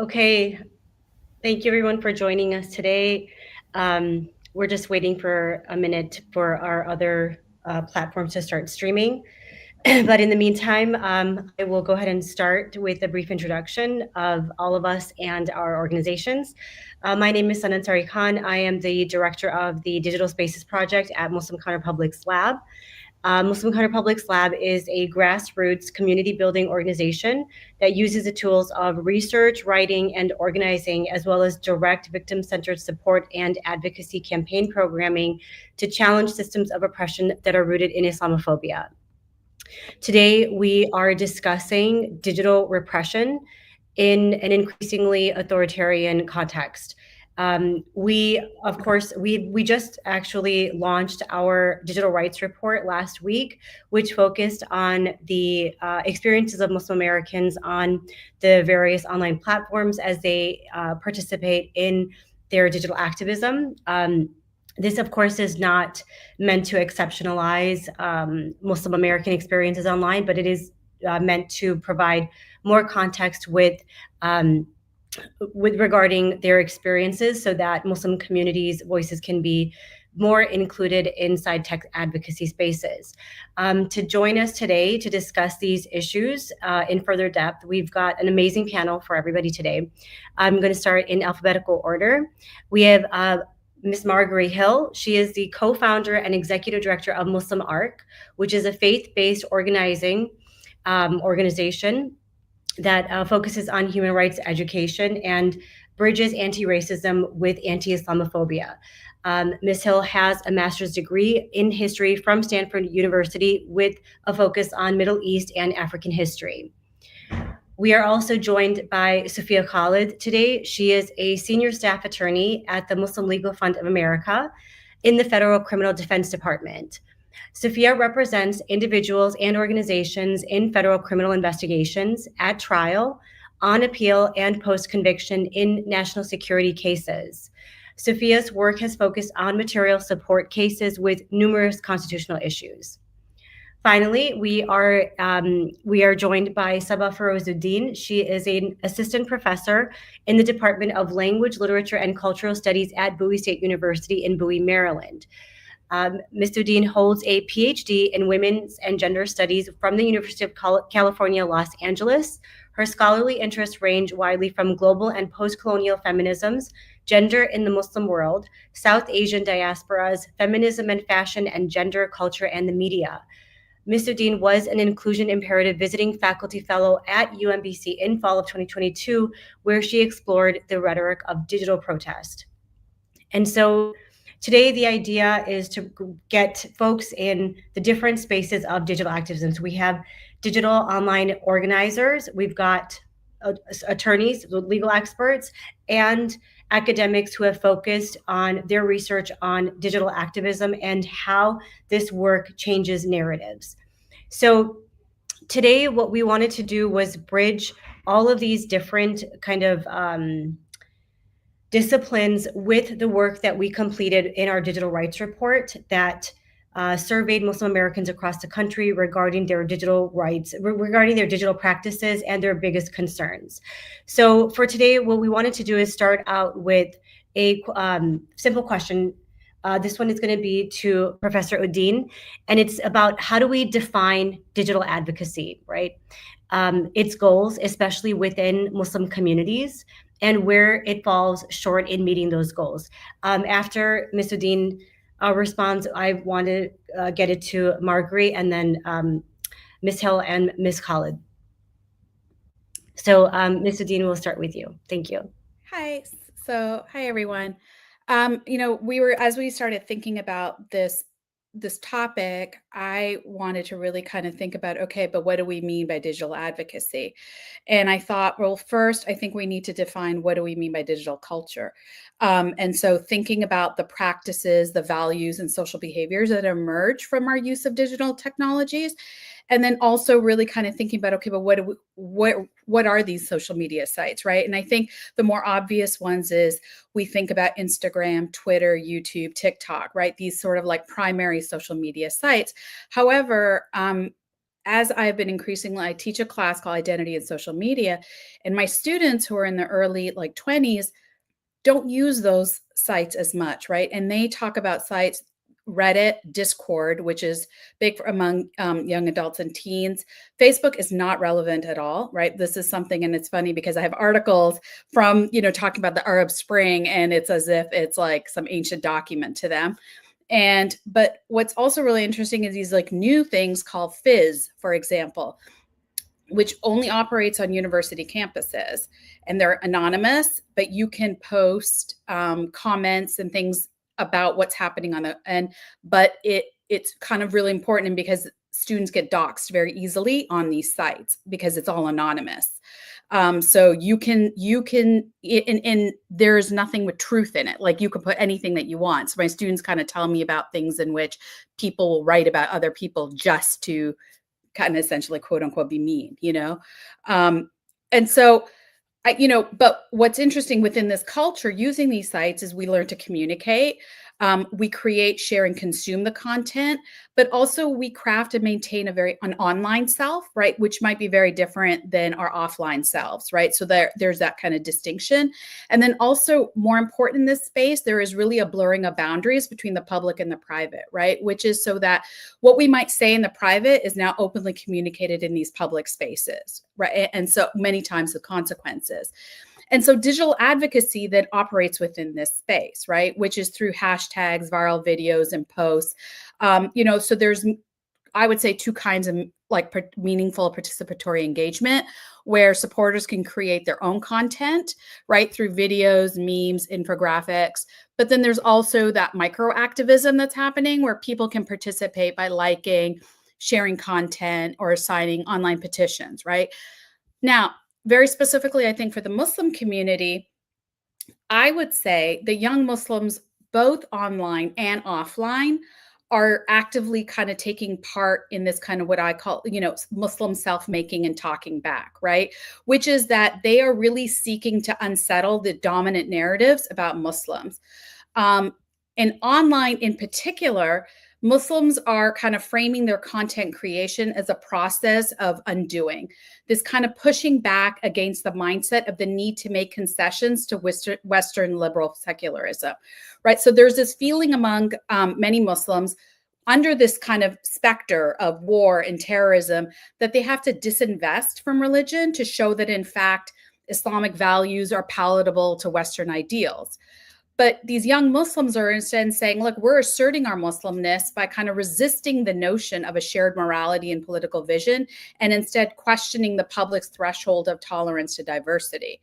Okay, thank you everyone for joining us today. We're just waiting for a minute for our other platforms to start streaming. But in the meantime, I will go ahead and start with a brief introduction of all of us and our organizations. My name is Sanan Sari Khan. I am the director of the Digital Spaces Project at Muslim Counter Public's Lab. Muslim Counter Public's Lab is a grassroots community building organization that uses the tools of research, writing, and organizing, as well as direct victim-centered support and advocacy campaign programming to challenge systems of oppression that are rooted in Islamophobia. Today, we are discussing digital repression in an increasingly authoritarian context. We just actually launched our digital rights report last week, which focused on the experiences of Muslim Americans on the various online platforms as they participate in their digital activism. This, of course, is not meant to exceptionalize Muslim American experiences online, but it is meant to provide more context with regarding their experiences so that Muslim communities' voices can be more included inside tech advocacy spaces. To join us today to discuss these issues in further depth, we've got an amazing panel for everybody today. I'm going to start in alphabetical order. We have Ms. Margari Hill. She is the co-founder and executive director of MuslimArc, which is a faith-based organization that focuses on human rights education and bridges anti-racism with anti-Islamophobia. Ms. Hill has a master's degree in history from Stanford University with a focus on Middle East and African history. We are also joined by Sufia Khalid today. She is a senior staff attorney at the Muslim Legal Fund of America in the Federal Criminal Defense Department. Sufia represents individuals and organizations in federal criminal investigations, at trial, on appeal, and post-conviction in national security cases. Sufia's work has focused on material support cases with numerous constitutional issues. Finally, we are joined by Sabah Firoz Uddin. She is an assistant professor in the Department of Language, Literature, and Cultural Studies at Bowie State University in Bowie, Maryland. Ms. Uddin holds a PhD in Women's and Gender Studies from the University of California, Los Angeles. Her scholarly interests range widely from global and post-colonial feminisms, gender in the Muslim world, South Asian diasporas, feminism and fashion, and gender, culture, and the media. Ms. Uddin was an Inclusion Imperative Visiting Faculty Fellow at UMBC in fall of 2022, where she explored the rhetoric of digital protest. And so today, the idea is to get folks in the different spaces of digital activism. So we have digital online organizers, we've got attorneys, legal experts, and academics who have focused on their research on digital activism and how this work changes narratives. So today, what we wanted to do was bridge all of these different kind of disciplines with the work that we completed in our digital rights report that surveyed Muslim Americans across the country regarding their digital rights, regarding their digital practices and their biggest concerns. So for today, what we wanted to do is start out with a simple question. This one is going to be to Professor Uddin, and it's about how do we define digital advocacy, right? Its goals, especially within Muslim communities, and where it falls short in meeting those goals. After Ms. Uddin responds, I want to get it to Margari and then Ms. Hill and Ms. Khalid. So Ms. Uddin, we'll start with you. Thank you. Hi. So, hi, everyone. As we started thinking about this topic, I wanted to really kind of think about, okay, but what do we mean by digital advocacy? And I thought, well, first, I think we need to define what do we mean by digital culture. And so thinking about the practices, the values, and social behaviors that emerge from our use of digital technologies. And then also really kind of thinking about, okay, but what are these social media sites, right? And I think the more obvious ones is we think about Instagram, Twitter, YouTube, TikTok, right? These sort of like primary social media sites. However, as I've been increasingly, I teach a class called Identity and Social Media, and my students who are in their early like 20s don't use those sites as much, right? And they talk about sites, Reddit, Discord, which is big among young adults and teens. Facebook is not relevant at all, right? This is something, and it's funny because I have articles from, talking about the Arab Spring, and it's as if it's like some ancient document to them. But what's also really interesting is these like new things called Fizz, for example, which only operates on university campuses, and they're anonymous, but you can post comments and things about what's happening on but it's kind of really important because students get doxxed very easily on these sites because it's all anonymous. So you can, and there's nothing with truth in it. Like you can put anything that you want. So my students kind of tell me about things in which people will write about other people just to kind of essentially quote unquote be mean, and so but what's interesting within this culture using these sites is we learn to communicate. We create, share, and consume the content, but also we craft and maintain an online self, right? Which might be very different than our offline selves, right? So there's that kind of distinction. And then also more important in this space, there is really a blurring of boundaries between the public and the private, right? Which is so that what we might say in the private is now openly communicated in these public spaces, right? And so many times the consequences. And so digital advocacy that operates within this space, right? Which is through hashtags, viral videos, and posts. So there's, I would say, two kinds of like meaningful participatory engagement where supporters can create their own content, right? Through videos, memes, infographics. But then there's also that micro activism that's happening where people can participate by liking, sharing content, or signing online petitions, right? Now, very specifically, I think for the Muslim community, I would say the young Muslims, both online and offline, are actively kind of taking part in this kind of what I call, Muslim self-making and talking back, right? Which is that they are really seeking to unsettle the dominant narratives about Muslims. And online in particular, Muslims are kind of framing their content creation as a process of undoing, this kind of pushing back against the mindset of the need to make concessions to Western liberal secularism, right? So there's this feeling among many Muslims under this kind of specter of war and terrorism that they have to disinvest from religion to show that, in fact, Islamic values are palatable to Western ideals. But these young Muslims are instead saying, look, we're asserting our Muslimness by kind of resisting the notion of a shared morality and political vision, and instead questioning the public's threshold of tolerance to diversity.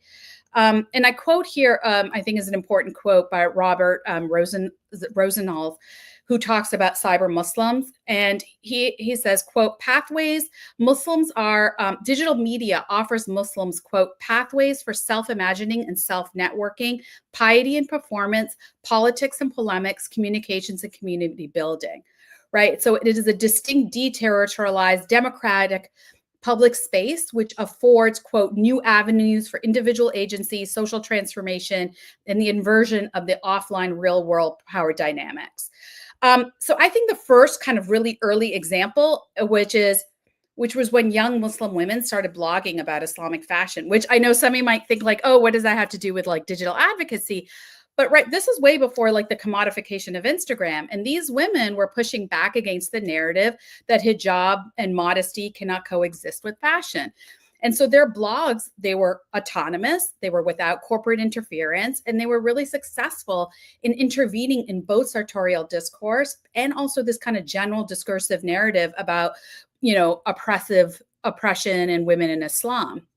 And I quote here, I think is an important quote by Robert Rosenthal, who talks about cyber Muslims. And he says, quote, pathways, Muslims are, digital media offers Muslims, quote, pathways for self-imagining and self-networking, piety and performance, politics and polemics, communications and community building, right? So it is a distinct, deterritorialized, democratic public space, which affords, quote, new avenues for individual agency, social transformation, and the inversion of the offline real world power dynamics. So I think the first kind of really early example, which was when young Muslim women started blogging about Islamic fashion, which I know some of you might think like, oh, what does that have to do with like digital advocacy? But right, this is way before like the commodification of Instagram. And these women were pushing back against the narrative that hijab and modesty cannot coexist with fashion. And so their blogs, they were autonomous, they were without corporate interference, and they were really successful in intervening in both sartorial discourse and also this kind of general discursive narrative about, oppression and women in Islam.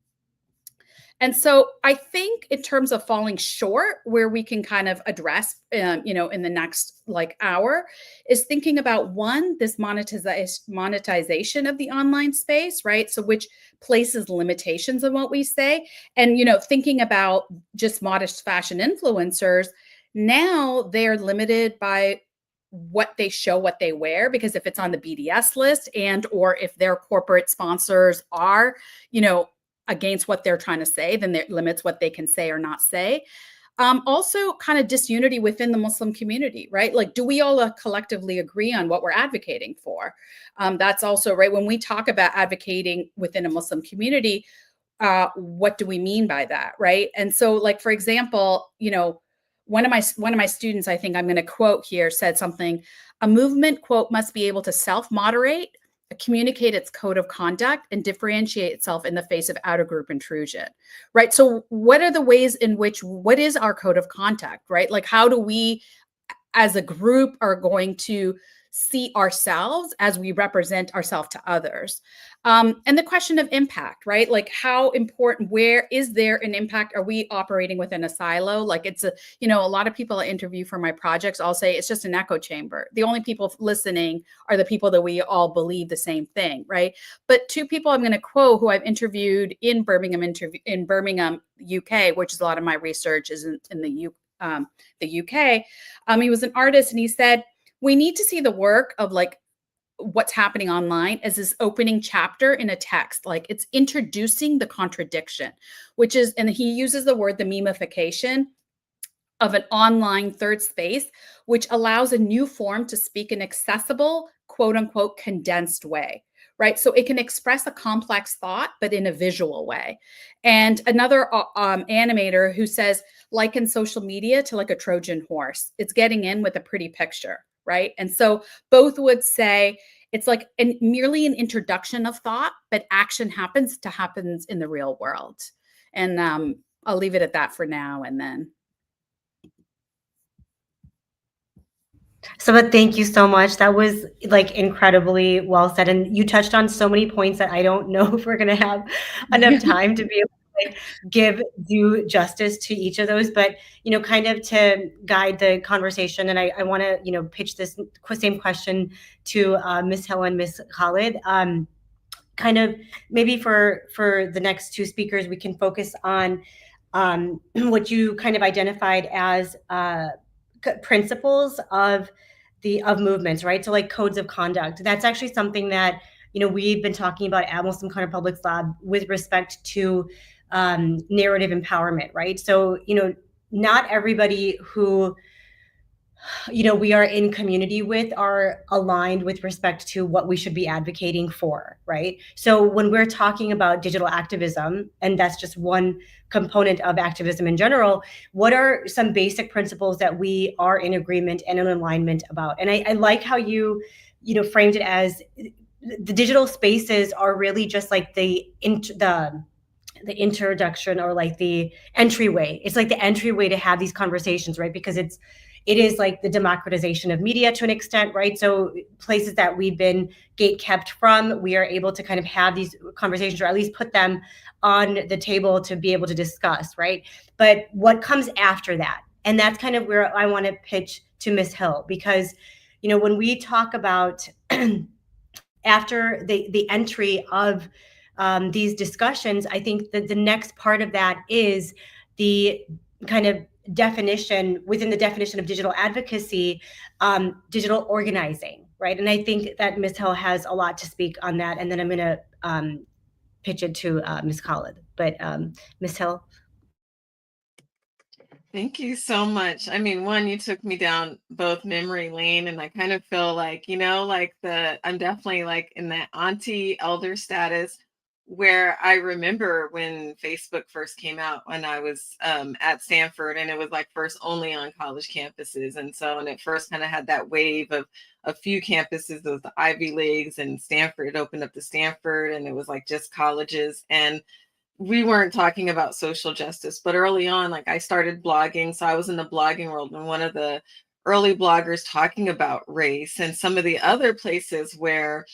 And so I think in terms of falling short, where we can kind of address, in the next like hour, is thinking about one, this monetization of the online space, right? So which places limitations on what we say, and thinking about just modest fashion influencers, now they're limited by what they show, what they wear, because if it's on the BDS list and or if their corporate sponsors are, against what they're trying to say, then that limits what they can say or not say. Also kind of disunity within the Muslim community, right? Like, do we all collectively agree on what we're advocating for? That's also, right, when we talk about advocating within a Muslim community, what do we mean by that, right? And so, like, for example, one of my students, I think I'm going to quote here, said something: a movement, quote, must be able to self-moderate, communicate its code of conduct, and differentiate itself in the face of outer group intrusion, right? So what are the ways in which, what is our code of conduct, right? Like, how do we as a group are going to see ourselves as we represent ourselves to others? And the question of impact, right? Like, how important, where is there an impact? Are we operating within a silo? Like, it's a lot of people I interview for my projects, I'll say it's just an echo chamber. The only people listening are the people that we all believe the same thing, right? But two people I'm going to quote who I've interviewed in Birmingham, UK, which is a lot of my research is in the UK. He was an artist, and he said, we need to see the work of, like, what's happening online as this opening chapter in a text. Like, it's introducing the contradiction, which is, and he uses the word, the memification of an online third space, which allows a new form to speak in accessible, quote unquote, condensed way, right? So it can express a complex thought, but in a visual way. And another animator who says, liken social media to like a Trojan horse. It's getting in with a pretty picture, right? And so both would say it's like merely an introduction of thought, but action happens in the real world. And I'll leave it at that for now, and then. Sabah, thank you so much. That was like incredibly well said. And you touched on so many points that I don't know if we're going to have enough time to be able to like give due justice to each of those. But, kind of to guide the conversation, and I want to, pitch this same question to Ms. Hill and Ms. Khalid. Kind of maybe for the next two speakers, we can focus on what you kind of identified as principles of movements, right? So like codes of conduct. That's actually something that we've been talking about at Muslim Counterpublics Lab with respect to narrative empowerment, right? So not everybody who we are in community with are aligned with respect to what we should be advocating for, right? So when we're talking about digital activism, and that's just one component of activism in general, what are some basic principles that we are in agreement and in alignment about? And I like how you framed it as the digital spaces are really just like the introduction, or like the entryway. It's like the entryway to have these conversations, right? Because it is like the democratization of media to an extent, right? So places that we've been gate kept from, we are able to kind of have these conversations, or at least put them on the table to be able to discuss, right? But what comes after that? And that's kind of where I want to pitch to Ms. Hill, because when we talk about after the entry of these discussions, I think that the next part of that is the kind of definition, within the definition of digital advocacy, digital organizing, right? And I think that Ms. Hill has a lot to speak on that, and then I'm going to pitch it to Ms. Khalid. But Ms. Hill. Thank you so much. I mean, one, you took me down both memory lane, and I kind of feel like, I'm definitely like in that auntie elder status, where I remember when Facebook first came out when I was at Stanford, and it was like first only on college campuses. And it first kind of had that wave of a few campuses, those the Ivy Leagues, and Stanford opened up to Stanford, and it was like just colleges. And we weren't talking about social justice, but early on, like I started blogging. So I was in the blogging world, and one of the early bloggers talking about race, and some of the other places where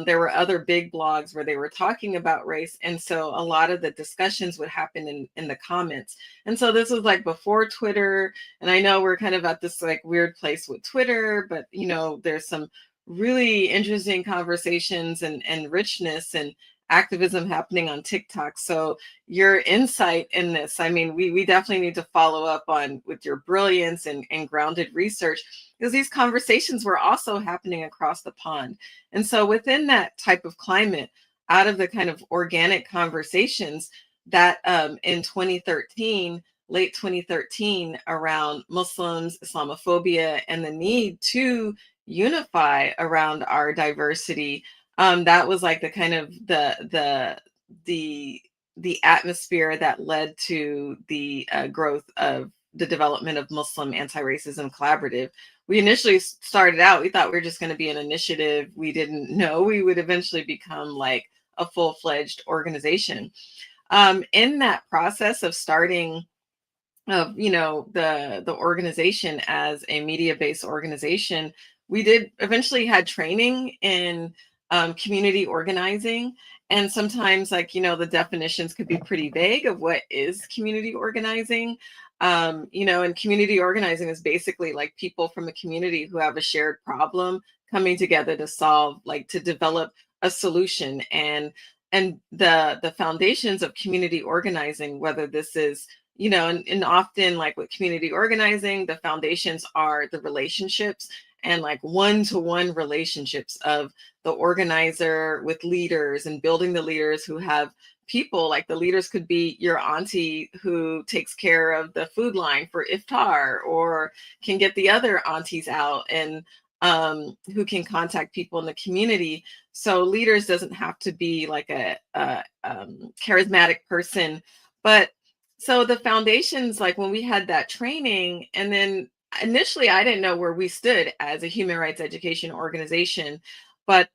there were other big blogs where they were talking about race. And so a lot of the discussions would happen in the comments. And so this was like before Twitter. And I know we're kind of at this like weird place with Twitter, but there's some really interesting conversations and richness and activism happening on TikTok. So your insight in this, I mean, we definitely need to follow up on with your brilliance and grounded research, because these conversations were also happening across the pond. And so within that type of climate, out of the kind of organic conversations that in 2013, late 2013 around Muslims, Islamophobia, and the need to unify around our diversity. That was like the kind of the atmosphere that led to the growth of the development of Muslim Anti-Racism Collaborative. We initially started out, we thought we were just going to be an initiative. We didn't know we would eventually become like a full-fledged organization. In that process of starting of the organization as a media-based organization, we did eventually had training in community organizing. And sometimes, like, the definitions could be pretty vague of what is community organizing. And community organizing is basically like people from a community who have a shared problem coming together to solve, like to develop a solution. And the foundations of community organizing, whether this is, and often like with community organizing, the foundations are the relationships and like one-to-one relationships of the organizer with leaders, and building the leaders who have people, like the leaders could be your auntie who takes care of the food line for iftar, or can get the other aunties out, and who can contact people in the community. So leaders doesn't have to be like a charismatic person. But so the foundations, like when we had that training, and then initially I didn't know where we stood as a human rights education organization, but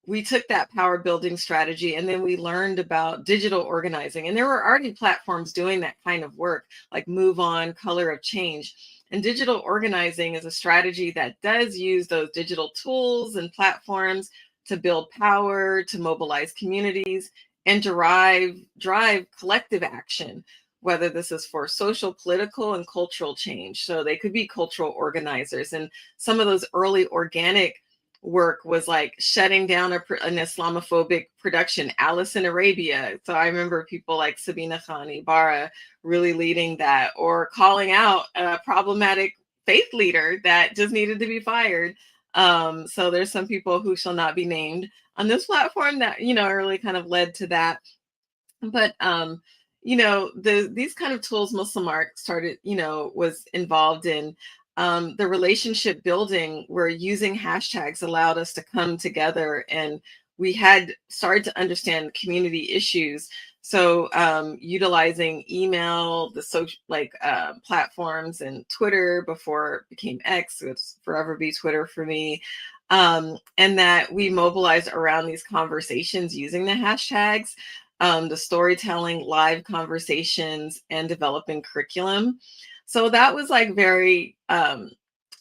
we took that power building strategy, and then we learned about digital organizing. And there were already platforms doing that kind of work, like Move On, Color of Change. And digital organizing is a strategy that does use those digital tools and platforms to build power, to mobilize communities, and drive collective action, whether this is for social, political, and cultural change. So they could be cultural organizers. And some of those early organic work was like shutting down an Islamophobic production, Alice in Arabia. So I remember people like Sabina Khan Ibarra really leading that, or calling out a problematic faith leader that just needed to be fired. So there's some people who shall not be named on this platform that, really kind of led to that. But, these kind of tools MuslimArc started, was involved in. The relationship building, where using hashtags allowed us to come together, and we had started to understand community issues. So utilizing email, the social platforms, and Twitter before it became X, it's forever be Twitter for me. And that we mobilized around these conversations using the hashtags, the storytelling, live conversations, and developing curriculum. So that was like very,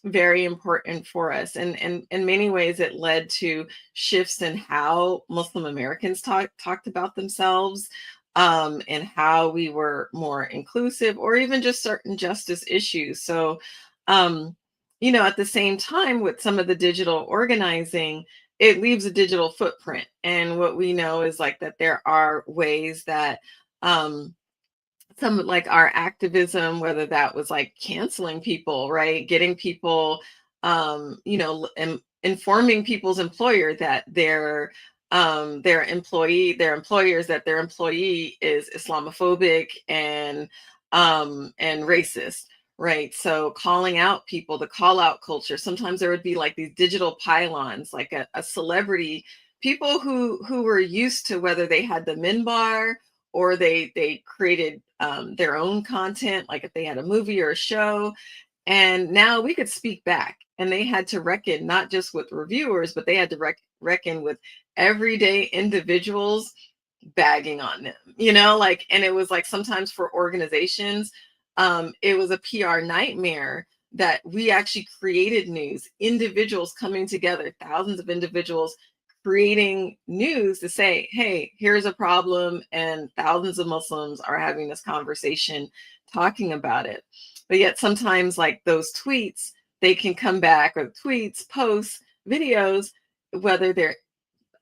very important for us. And in many ways, it led to shifts in how Muslim Americans talked about themselves, and how we were more inclusive, or even just certain justice issues. So, at the same time, with some of the digital organizing, it leaves a digital footprint. And what we know is like that there are ways that, some like our activism, whether that was like canceling people, right? Getting people, informing people's employer that their employers that their employee is Islamophobic and racist, right? So calling out people, the call out culture. Sometimes there would be like these digital pylons, like a celebrity, people who were used to, whether they had the minbar or they created their own content, like if they had a movie or a show. And now we could speak back, and they had to reckon not just with reviewers, but they had to reckon with everyday individuals bagging on them, and it was like sometimes for organizations, it was a PR nightmare that we actually created news, individuals coming together, thousands of individuals creating news to say, hey, here's a problem, and thousands of Muslims are having this conversation, talking about it. But yet sometimes like those tweets, they can come back, or tweets, posts, videos, whether they're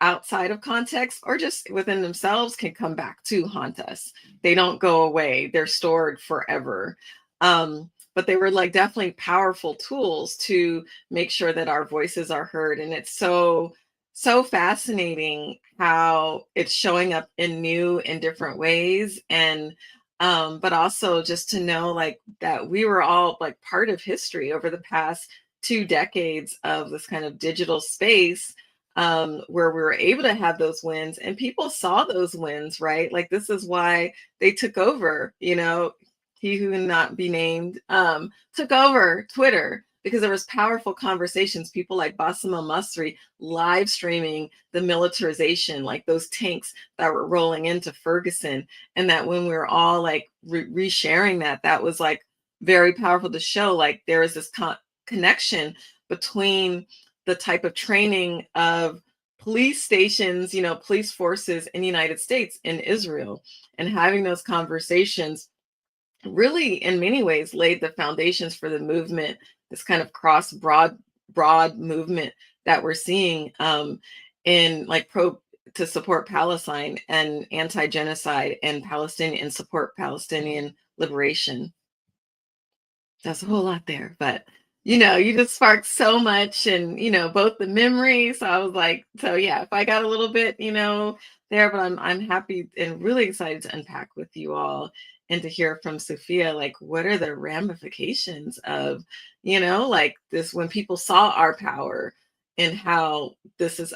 outside of context or just within themselves, can come back to haunt us. They don't go away. They're stored forever. But they were like definitely powerful tools to make sure that our voices are heard. And it's so fascinating how it's showing up in new and different ways. And but also just to know like that we were all like part of history over the past 2 decades of this kind of digital space, where we were able to have those wins and people saw those wins, right? Like this is why they took over, he who not be named, took over Twitter because there was powerful conversations, people like Bassem al-Masri live streaming the militarization, like those tanks that were rolling into Ferguson. And that when we were all like resharing that was like very powerful to show like there is this connection between the type of training of police stations, police forces in the United States and Israel, and having those conversations really in many ways laid the foundations for the movement, this kind of broad movement that we're seeing in like to support Palestine and anti-genocide and Palestinian and support Palestinian liberation. That's a whole lot there, but you just sparked so much, and both the memory. So I was like, so yeah, if I got a little bit, there, but I'm happy and really excited to unpack with you all and to hear from Sufia, like what are the ramifications of, like this when people saw our power and how this is,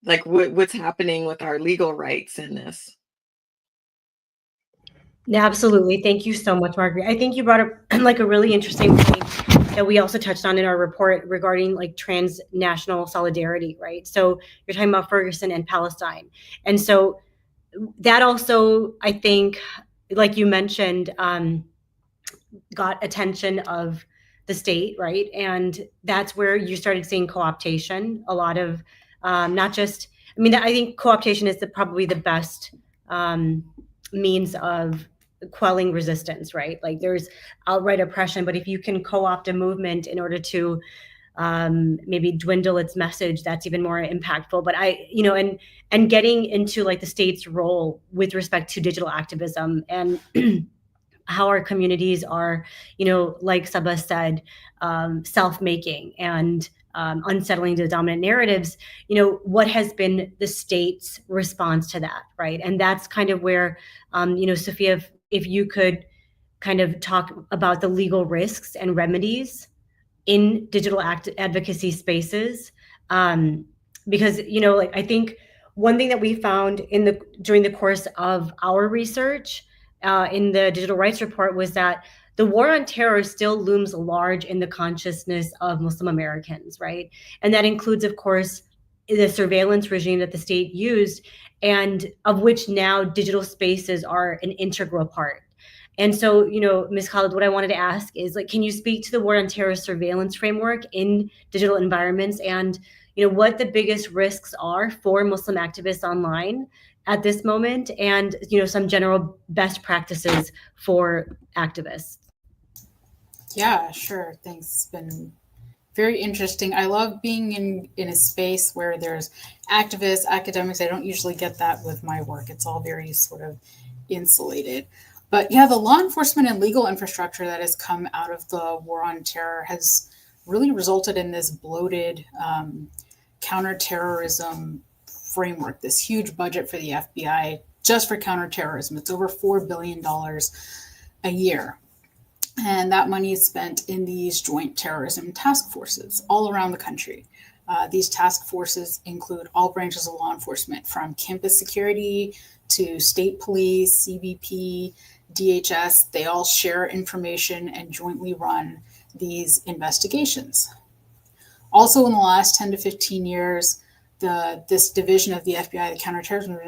like what's happening with our legal rights in this. Yeah, absolutely. Thank you so much, Margaret. I think you brought up like a really interesting point that we also touched on in our report regarding like transnational solidarity, right? So you're talking about Ferguson and Palestine. And so that also, I think, like you mentioned, got attention of the state, right? And that's where you started seeing co-optation, a lot of not just, I mean, I think co-optation is probably the best means of quelling resistance, right? Like there's outright oppression, but if you can co-opt a movement in order to maybe dwindle its message, that's even more impactful. But and getting into like the state's role with respect to digital activism and how our communities are, like Sabah said, self-making and unsettling the dominant narratives, what has been the state's response to that, right? And that's kind of where, Sufia, if you could kind of talk about the legal risks and remedies in digital advocacy spaces, because like I think one thing that we found during the course of our research in the digital rights report was that the war on terror still looms large in the consciousness of Muslim Americans, right? And that includes, of course, the surveillance regime that the state used, and of which now digital spaces are an integral part. And so, Ms. Khalid, what I wanted to ask is, like, can you speak to the war on terror surveillance framework in digital environments and, what the biggest risks are for Muslim activists online at this moment and, some general best practices for activists? Yeah, sure. Thanks. It's been very interesting. I love being in a space where there's activists, academics. I don't usually get that with my work. It's all very sort of insulated. But yeah, the law enforcement and legal infrastructure that has come out of the war on terror has really resulted in this bloated counterterrorism framework, this huge budget for the FBI just for counterterrorism. It's over $4 billion a year. And that money is spent in these joint terrorism task forces all around the country. These task forces include all branches of law enforcement, from campus security to state police, CBP, DHS. They all share information and jointly run these investigations. Also, in the last 10 to 15 years, this division of the FBI, the Counterterrorism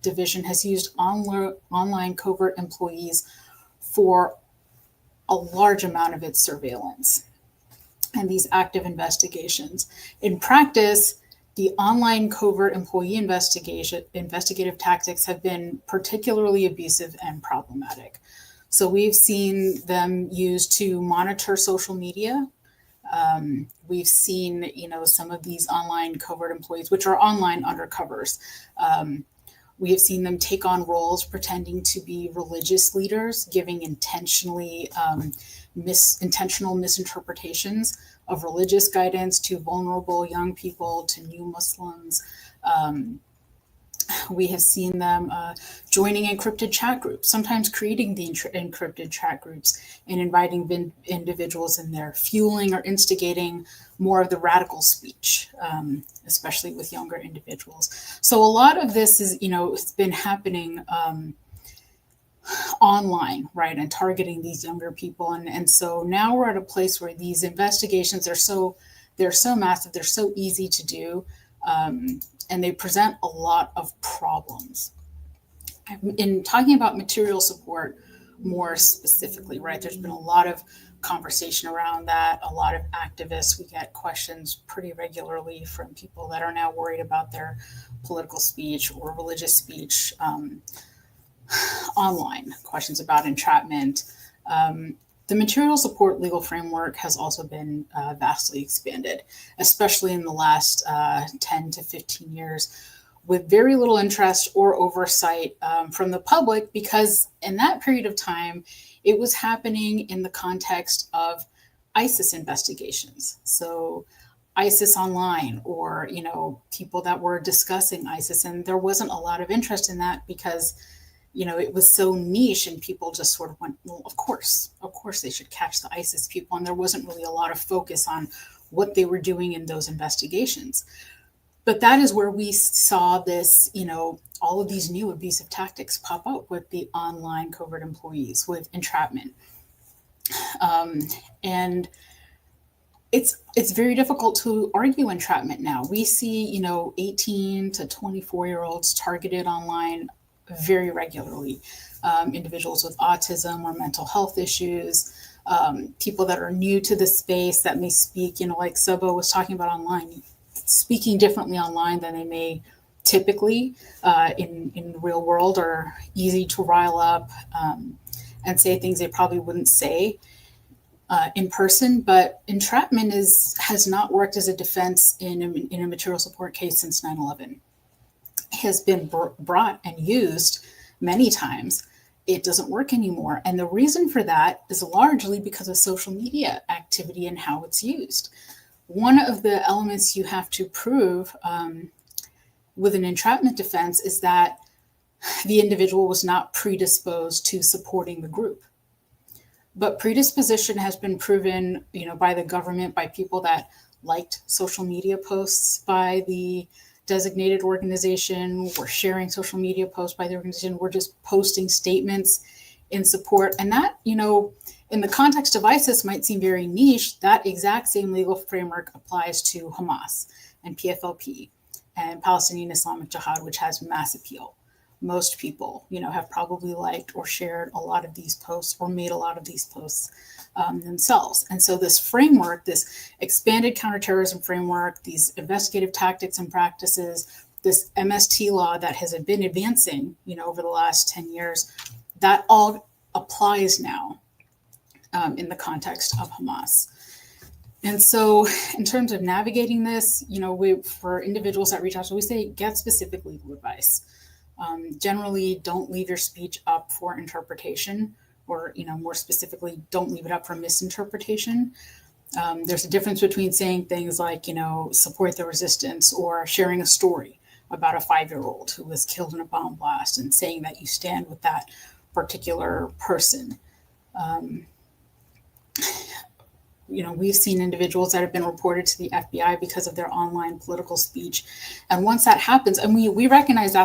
Division, has used online covert employees for a large amount of its surveillance and these active investigations. In practice, the online covert employee investigative tactics have been particularly abusive and problematic. So we've seen them used to monitor social media. We've seen, some of these online covert employees, which are online undercovers. We have seen them take on roles pretending to be religious leaders, giving intentional misinterpretations of religious guidance to vulnerable young people, to new Muslims, We have seen them joining encrypted chat groups, sometimes creating the encrypted chat groups and inviting individuals in there, fueling or instigating more of the radical speech, especially with younger individuals. So a lot of this is, it's been happening online, right, and targeting these younger people. And so now we're at a place where these investigations are they're so massive, they're so easy to do, and they present a lot of problems. In talking about material support more specifically, right, there's been a lot of conversation around that, a lot of activists. We get questions pretty regularly from people that are now worried about their political speech or religious speech online, questions about entrapment. The material support legal framework has also been vastly expanded, especially in the last 10 to 15 years, with very little interest or oversight from the public, because in that period of time, it was happening in the context of ISIS investigations. So ISIS online, or, people that were discussing ISIS, and there wasn't a lot of interest in that because it was so niche, and people just sort of went, well, of course they should catch the ISIS people. And there wasn't really a lot of focus on what they were doing in those investigations. But that is where we saw this, all of these new abusive tactics pop up with the online covert employees, with entrapment. And it's very difficult to argue entrapment now. We see, 18 to 24-year-olds targeted online very regularly, individuals with autism or mental health issues, people that are new to the space that may speak, like Sabah was talking about online, speaking differently online than they may typically in the real world, are easy to rile up and say things they probably wouldn't say in person. But entrapment has not worked as a defense in a material support case since 9/11. Has been brought and used many times. It doesn't work anymore. And the reason for that is largely because of social media activity and how it's used. One of the elements you have to prove with an entrapment defense is that the individual was not predisposed to supporting the group. But predisposition has been proven, by the government, by people that liked social media posts by the designated organization, we're sharing social media posts by the organization, we're just posting statements in support. And that, in the context of ISIS might seem very niche. That exact same legal framework applies to Hamas and PFLP and Palestinian Islamic Jihad, which has mass appeal. Most people, have probably liked or shared a lot of these posts or made a lot of these posts themselves. And so this framework, this expanded counterterrorism framework, these investigative tactics and practices, this MST law that has been advancing, over the last 10 years, that all applies now in the context of Hamas. And so in terms of navigating this, for individuals that reach out, so we say get specific legal advice. Generally, don't leave your speech up for interpretation, or, more specifically, don't leave it up for misinterpretation. There's a difference between saying things like, support the resistance, or sharing a story about a 5-year-old who was killed in a bomb blast and saying that you stand with that particular person. We've seen individuals that have been reported to the FBI because of their online political speech. And once that happens, and we recognize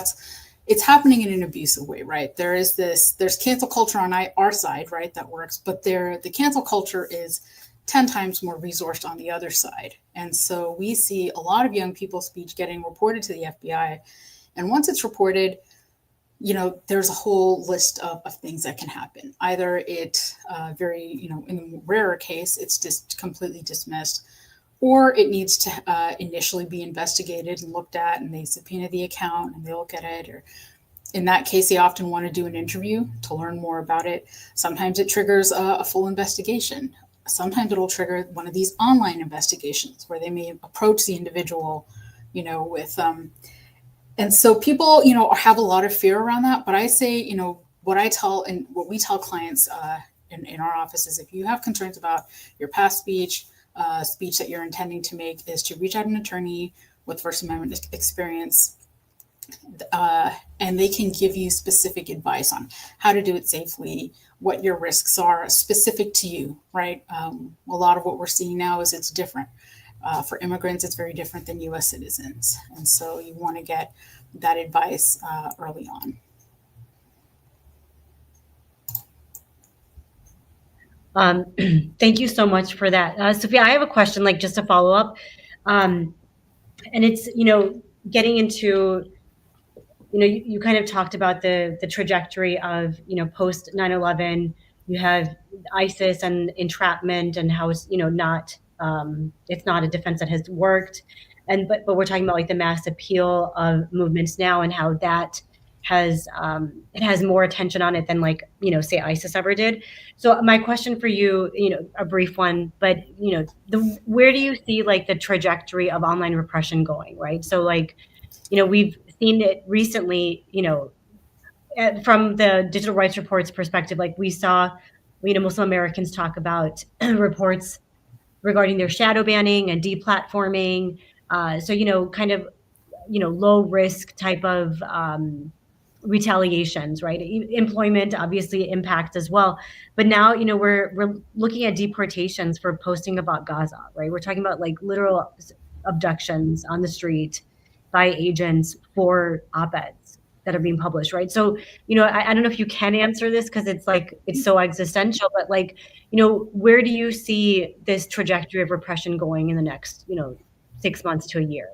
it's happening in an abusive way, right? There's cancel culture on our side, right, that works, but the cancel culture is 10 times more resourced on the other side. And so we see a lot of young people's speech getting reported to the FBI. And once it's reported, there's a whole list of things that can happen. Either it in the rarer case, it's just completely dismissed, or it needs to initially be investigated and looked at, and they subpoena the account and they look at it. Or in that case, they often want to do an interview to learn more about it. Sometimes it triggers a full investigation. Sometimes it'll trigger one of these online investigations where they may approach the individual, with and so people, have a lot of fear around that. But I say, what we tell clients in our office is, if you have concerns about your past speech that you're intending to make, is to reach out to an attorney with First Amendment experience and they can give you specific advice on how to do it safely, what your risks are specific to you, right? A lot of what we're seeing now is it's different. For immigrants, it's very different than US citizens. And so you want to get that advice early on. Thank you so much for that. Sufia, I have a question, like just to follow up. And it's, getting into, you kind of talked about the trajectory of, post 9/11, you have ISIS and entrapment and how it's, it's not a defense that has worked. But we're talking about like the mass appeal of movements now and how that has, it has more attention on it than like, say ISIS ever did. So my question for you, a brief one, but, where do you see like the trajectory of online repression going, right? So like, we've seen it recently, from the digital rights reports perspective, like we saw, Muslim Americans talk about reports regarding their shadow banning and deplatforming. So, kind of, low risk type of retaliations, right? Employment obviously impacts as well. But now, we're looking at deportations for posting about Gaza, right? We're talking about like literal abductions on the street by agents for op-eds that are being published, right? So, I don't know if you can answer this because it's like, it's so existential, but like, where do you see this trajectory of repression going in the next, 6 months to a year?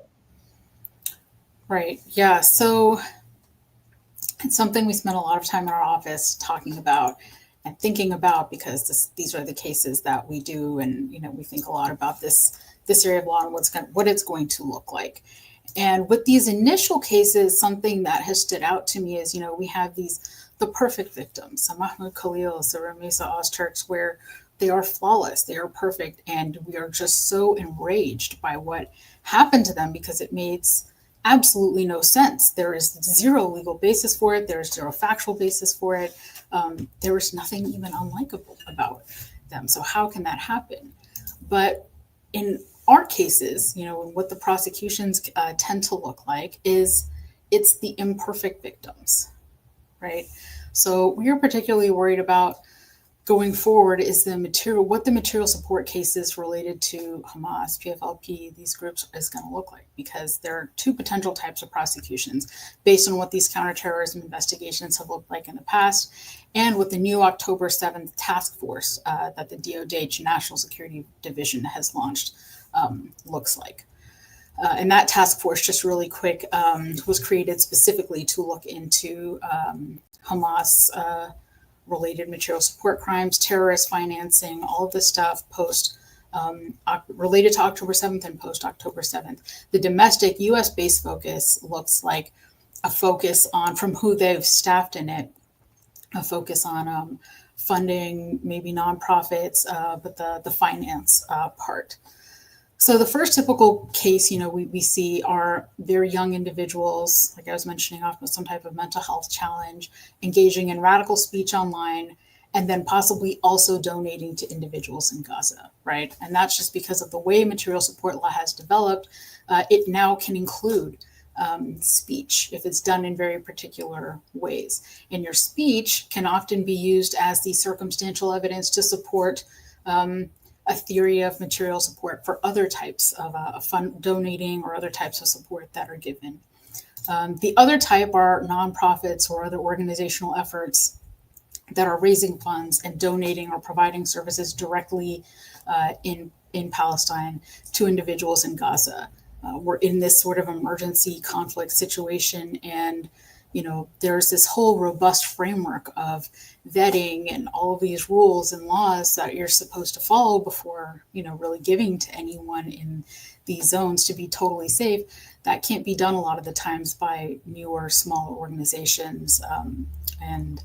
Right. Yeah. So it's something we spent a lot of time in our office talking about and thinking about, because these are the cases that we do. And, we think a lot about this area of law and what it's going to look like. And with these initial cases, something that has stood out to me is, we have the perfect victims, some Ahmed Khalil, Saramisa Ozturks, where they are flawless, they are perfect. And we are just so enraged by what happened to them because it makes absolutely no sense. There is zero legal basis for it. There is zero factual basis for it. There is nothing even unlikable about them. So how can that happen? But in our cases, what the prosecutions tend to look like is it's the imperfect victims, right? So we are particularly worried about going forward is what the material support cases related to Hamas, PFLP, these groups is going to look like, because there are two potential types of prosecutions based on what these counterterrorism investigations have looked like in the past and what the new October 7th task force that the DOJ National Security Division has launched looks like. And that task force, just really quick, was created specifically to look into Hamas related material support crimes, terrorist financing, all of this stuff related to October 7th and post October 7th. The domestic US-based focus looks like a focus on, from who they've staffed in it, a focus on funding, maybe nonprofits, but the finance part. So the first typical case, we see are very young individuals, like I was mentioning, often with some type of mental health challenge, engaging in radical speech online, and then possibly also donating to individuals in Gaza, right? And that's just because of the way material support law has developed. It now can include speech if it's done in very particular ways. And your speech can often be used as the circumstantial evidence to support a theory of material support for other types of donating or other types of support that are given. The other type are nonprofits or other organizational efforts that are raising funds and donating or providing services directly in Palestine to individuals in Gaza. We're in this sort of emergency conflict situation, and there's this whole robust framework of vetting and all of these rules and laws that you're supposed to follow before, really giving to anyone in these zones to be totally safe. That can't be done a lot of the times by newer, smaller organizations. And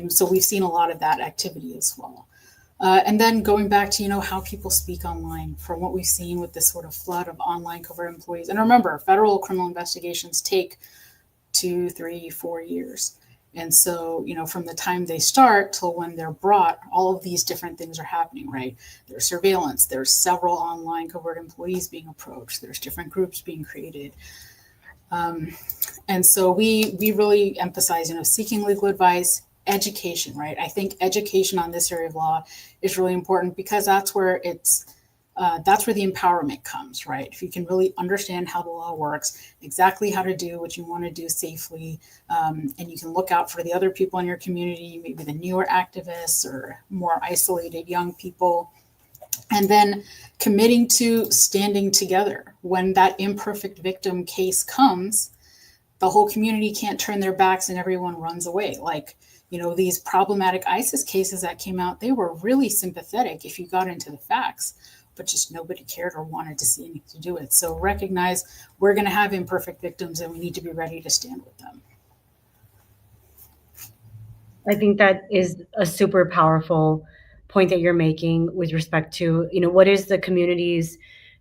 so we've seen a lot of that activity as well. And then going back to, how people speak online, from what we've seen with this sort of flood of online covert employees. And remember, federal criminal investigations take 2, 3, 4 years. And so, from the time they start till when they're brought, all of these different things are happening, right? There's surveillance, there's several online covert employees being approached, there's different groups being created. And so we really emphasize, seeking legal advice, education, right? I think education on this area of law is really important because that's where that's where the empowerment comes, right? If you can really understand how the law works, exactly how to do what you want to do safely, and you can look out for the other people in your community, maybe the newer activists or more isolated young people, and then committing to standing together. When that imperfect victim case comes, the whole community can't turn their backs and everyone runs away. Like, these problematic ISIS cases that came out, they were really sympathetic if you got into the facts, but just nobody cared or wanted to see anything to do with it. So recognize we're going to have imperfect victims and we need to be ready to stand with them. I think that is a super powerful point that you're making with respect to, what is the community's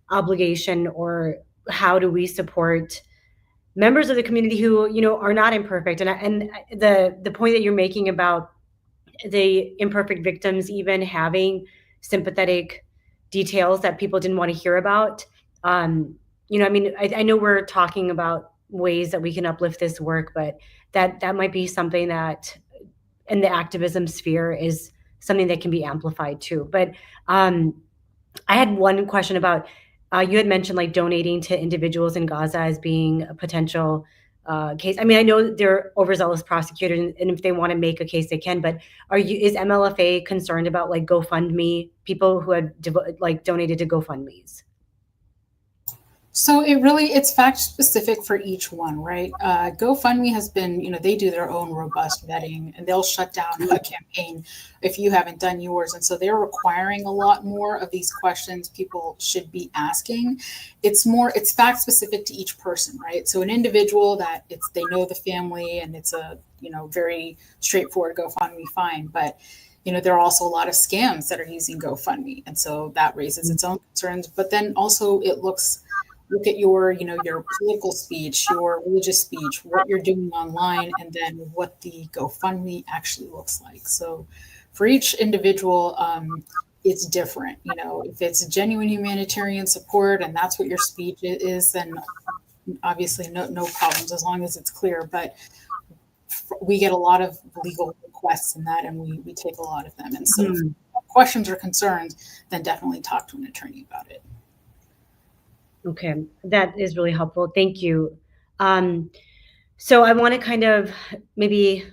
obligation, or how do we support members of the community who, are not imperfect. And the point that you're making about the imperfect victims even having sympathetic details that people didn't want to hear about. I know we're talking about ways that we can uplift this work, but that might be something that in the activism sphere is something that can be amplified too. But I had one question about, you had mentioned like donating to individuals in Gaza as being a potential case. I mean, I know they're overzealous prosecutors, and if they want to make a case, they can. But is MLFA concerned about like GoFundMe, people who have donated to GoFundMe's? So it's fact specific for each one, right? GoFundMe has been, they do their own robust vetting, and they'll shut down a campaign if you haven't done yours. And so they're requiring a lot more of these questions people should be asking. It's fact specific to each person, right? So an individual they know the family and it's a, very straightforward GoFundMe, fine. But there are also a lot of scams that are using GoFundMe. And so that raises its own concerns. But then also look at your political speech, your religious speech, what you're doing online, and then what the GoFundMe actually looks like. So for each individual, it's different. If it's genuine humanitarian support and that's what your speech is, then obviously no problems as long as it's clear. But we get a lot of legal requests in that, and we take a lot of them. And so if questions or concerns, then definitely talk to an attorney about it. Okay, that is really helpful. Thank you. So I want to kind of maybe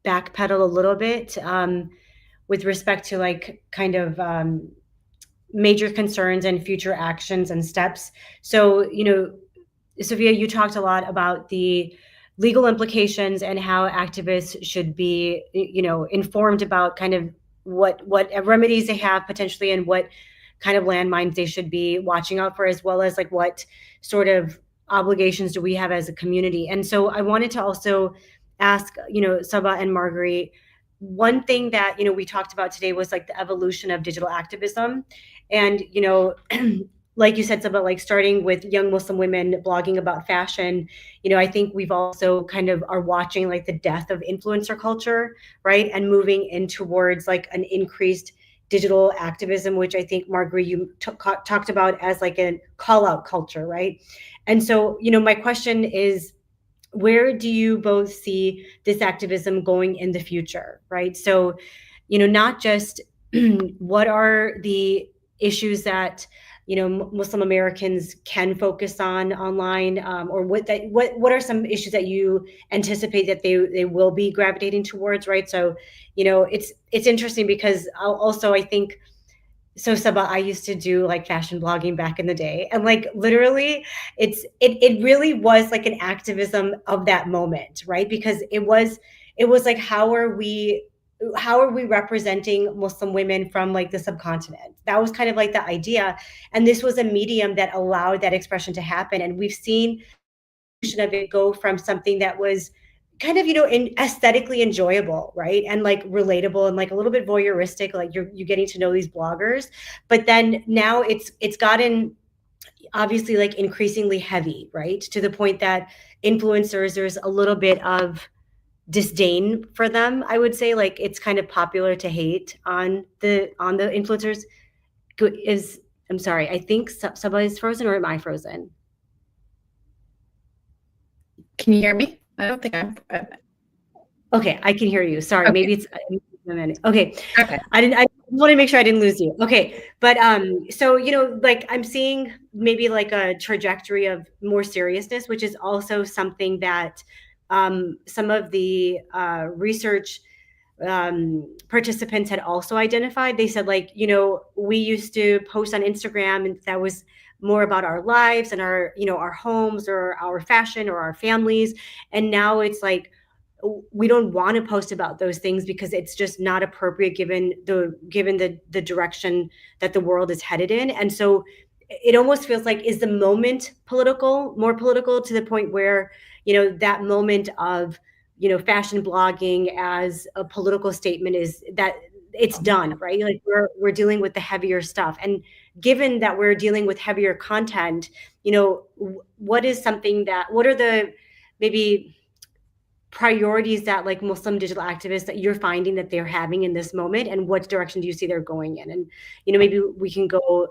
backpedal a little bit with respect to like kind of major concerns and future actions and steps. So, Sufia, you talked a lot about the legal implications and how activists should be, informed about kind of what remedies they have potentially and what kind of landmines they should be watching out for, as well as like what sort of obligations do we have as a community. And so I wanted to also ask, Sabah and Margari, one thing that, we talked about today was like the evolution of digital activism. And, like you said, Sabah, like starting with young Muslim women blogging about fashion, I think we've also kind of are watching like the death of influencer culture, right? And moving in towards like an increased digital activism, which I think, Margari, you talked about as like a call out culture, right? And so, my question is, where do you both see this activism going in the future, right? So, not just what are the issues that, Muslim Americans can focus on online, or what are some issues that you anticipate that they will be gravitating towards, right? So, it's interesting because also I think, so Sabah, I used to do like fashion blogging back in the day, and like literally it really was like an activism of that moment, right? Because it was like, how are we representing Muslim women from like the subcontinent? That was kind of like the idea. And this was a medium that allowed that expression to happen. And we've seen of it go from something that was kind of, aesthetically enjoyable, right? And like relatable and like a little bit voyeuristic, like you're getting to know these bloggers. But then now it's gotten obviously like increasingly heavy, right? To the point that influencers, there's a little bit of disdain for them. I would say like it's kind of popular to hate on the influencers. I'm sorry, I think Sabah is frozen, or am I frozen? Can you hear me? I don't think Okay, I can hear you. Sorry, okay. maybe it's a minute. Okay. Okay. I want to make sure I didn't lose you. Okay. But so like I'm seeing maybe like a trajectory of more seriousness, which is also something that some of the research participants had also identified. They said, like, we used to post on Instagram and that was more about our lives and our, our homes or our fashion or our families. And now it's like, we don't want to post about those things because it's just not appropriate given the direction that the world is headed in. And so it almost feels like, is the moment more political to the point where, that moment of, fashion blogging as a political statement is that it's done, right? Like we're dealing with the heavier stuff. And given that we're dealing with heavier content, what are the maybe priorities that like Muslim digital activists that you're finding that they're having in this moment, and what direction do you see they're going in? And maybe we can go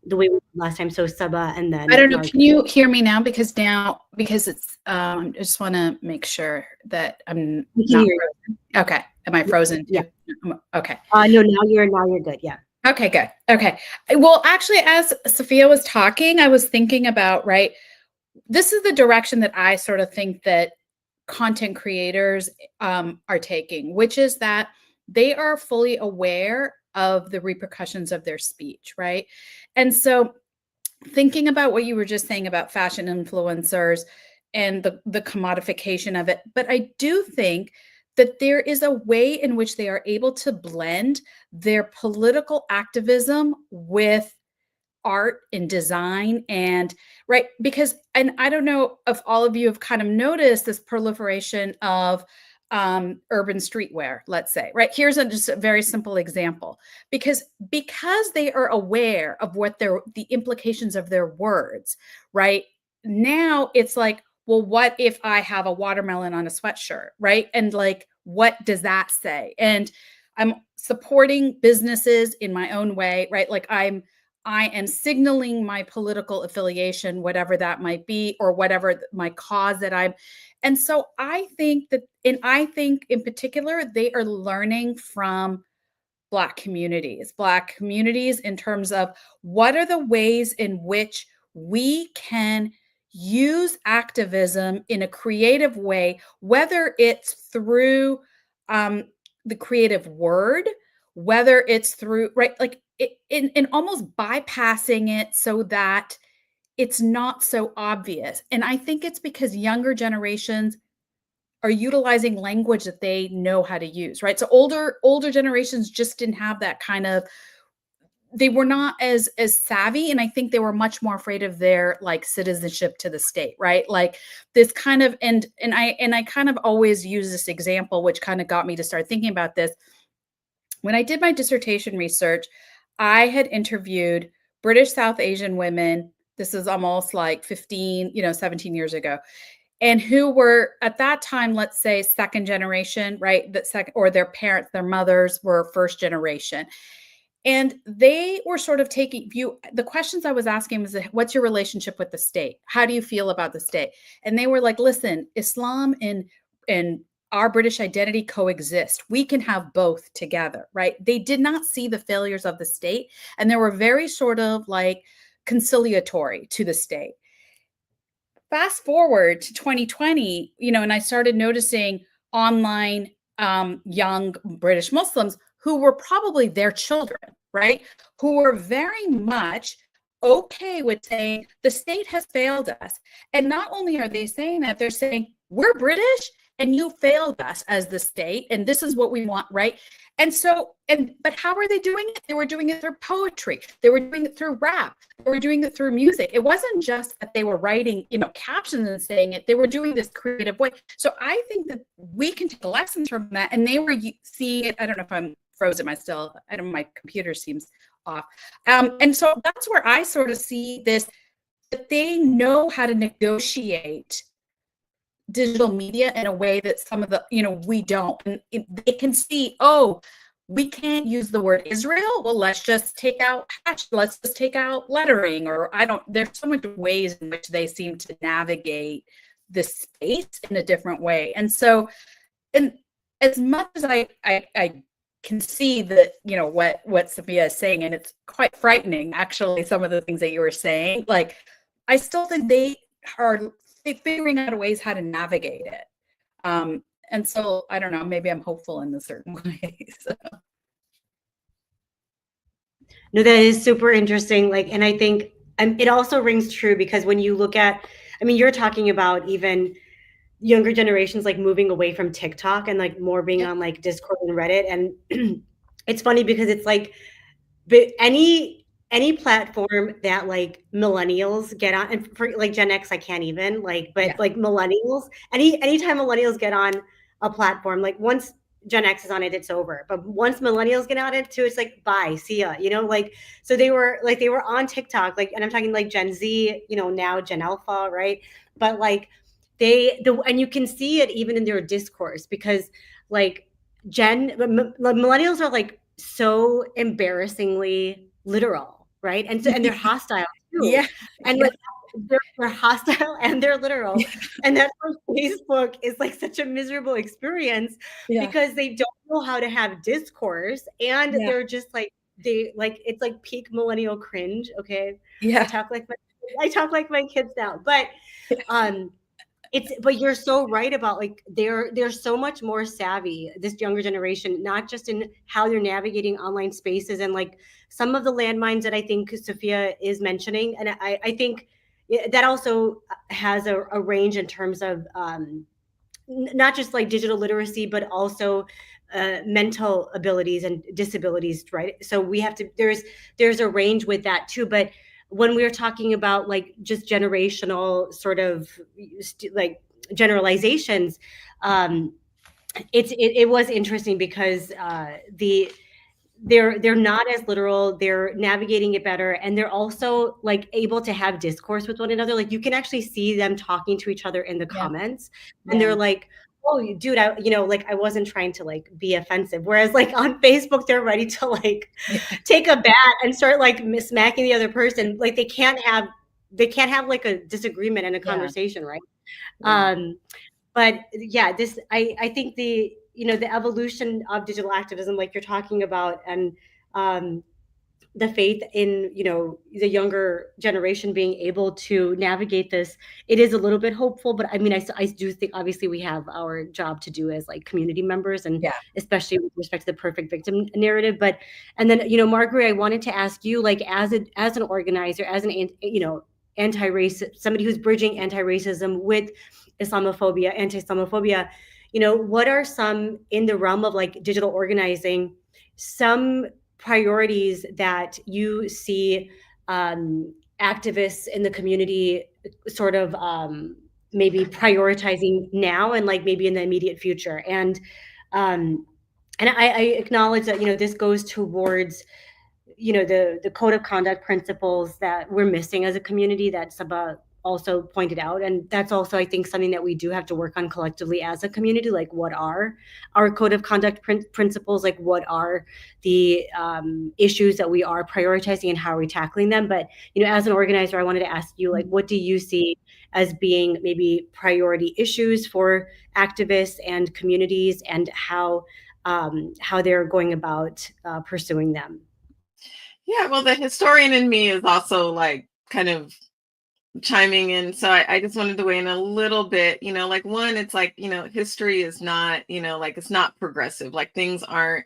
the way we did last time. So Sabah and then I don't know. Margari. Can you hear me now? Because it's I just want to make sure that I'm not frozen. Okay. Am I frozen? Yeah. Okay. No, now you're good. Yeah. Okay, good. Okay. Well, actually, as Sufia was talking, I was thinking about, right, this is the direction that I sort of think that content creators are taking, which is that they are fully aware of the repercussions of their speech, right? And so thinking about what you were just saying about fashion influencers and the commodification of it, but I do think that there is a way in which they are able to blend their political activism with art and design, and right, because, and I don't know if all of you have kind of noticed this proliferation of urban streetwear, let's say, right? Here's just a very simple example, because they are aware of what the implications of their words, right? Now it's like, well, what if I have a watermelon on a sweatshirt, right? And like, what does that say? And I'm supporting businesses in my own way, right? Like I am signaling my political affiliation, whatever that might be, or whatever my cause that I'm. And so I think in particular, they are learning from Black communities in terms of what are the ways in which we can use activism in a creative way, whether it's through the creative word, whether it's through, right, like in almost bypassing it so that it's not so obvious. And I think it's because younger generations are utilizing language that they know how to use, right? So older generations just didn't have that kind of, they were not as savvy, and I think they were much more afraid of their like citizenship to the state, right? Like this kind of, and I kind of always use this example, which kind of got me to start thinking about this. When I did my dissertation research, I had interviewed British South Asian women. This is almost like 17 years ago, and who were at that time, let's say, second generation, right? Or their parents, their mothers were first generation. And they were sort of the questions I was asking was, what's your relationship with the state? How do you feel about the state? And they were like, listen, Islam and our British identity coexist. We can have both together, right? They did not see the failures of the state, and they were very sort of like conciliatory to the state. Fast forward to 2020, and I started noticing online young British Muslims who were probably their children, right? Who were very much okay with saying the state has failed us. And not only are they saying that, they're saying, we're British and you failed us as the state, and this is what we want, right? And so, but how are they doing it? They were doing it through poetry. They were doing it through rap. They were doing it through music. It wasn't just that they were writing, captions and saying it. They were doing this creative way. So I think that we can take lessons from that. And they were seeing it. I don't know if I'm frozen. My computer seems off. And so that's where I sort of see this, that they know how to negotiate digital media in a way that some of the, we don't. And they can see, oh, we can't use the word Israel. Well, let's just take out lettering, or there's so many ways in which they seem to navigate this space in a different way. And so, and as much as I can see that, you know, what Sufia is saying, and it's quite frightening, actually, some of the things that you were saying, like, I still think they are figuring out ways how to navigate it. And so, I don't know, maybe I'm hopeful in a certain way. So. No, that is super interesting. Like, and I think it also rings true because when you look at, I mean, you're talking about even younger generations like moving away from TikTok and like more being on like Discord and Reddit. And it's funny because it's like, but any platform that like millennials get on, and for like Gen X, I can't even like, but like millennials, anytime millennials get on a platform, like once Gen X is on it, it's over. But once millennials get on it too, it's like, bye, see ya, you know, like, so they were on TikTok, like, and I'm talking like Gen Z, you know, now Gen Alpha, right? But like, and you can see it even in their discourse because like millennials are like so embarrassingly literal, right? And so, and they're hostile too. And like they're hostile and they're literal. And that's why Facebook is like such a miserable experience because they don't know how to have discourse and they're just like it's like peak millennial cringe. Okay. I talk like my kids now, but but you're so right about like they're so much more savvy, this younger generation, not just in how they're navigating online spaces and like some of the landmines that I think Sufia is mentioning. And I think that also has a range in terms of not just like digital literacy, but also mental abilities and disabilities, right? So we have to, there's a range with that too. But when we're talking about like just generational sort of like generalizations, it was interesting because they're not as literal, they're navigating it better, and they're also like able to have discourse with one another. Like you can actually see them talking to each other in the comments, and they're like, oh dude, I wasn't trying to like be offensive. Whereas like on Facebook, they're ready to like take a bat and start like smacking the other person. Like they can't have like a disagreement and a conversation, right? But yeah, I think the evolution of digital activism, like you're talking about, and the faith in, the younger generation being able to navigate this, it is a little bit hopeful. But I mean, I do think obviously we have our job to do as like community members, and especially with respect to the perfect victim narrative. But, and then, Margari, I wanted to ask you, like, as an organizer, as an, anti-racist, somebody who's bridging anti-racism with Islamophobia, anti-Islamophobia, what are some, in the realm of like digital organizing, some priorities that you see activists in the community sort of maybe prioritizing now and like maybe in the immediate future? And I acknowledge that, this goes towards, the code of conduct principles that we're missing as a community that Sabah also pointed out. And that's also, I think, something that we do have to work on collectively as a community. Like, what are our code of conduct principles? Like, what are the issues that we are prioritizing and how are we tackling them? But, as an organizer, I wanted to ask you, like, what do you see as being maybe priority issues for activists and communities, and how they're going about pursuing them? Yeah, well, the historian in me is also like kind of chiming in. So I just wanted to weigh in a little bit, like one, it's like, history is not, like it's not progressive. Like things aren't,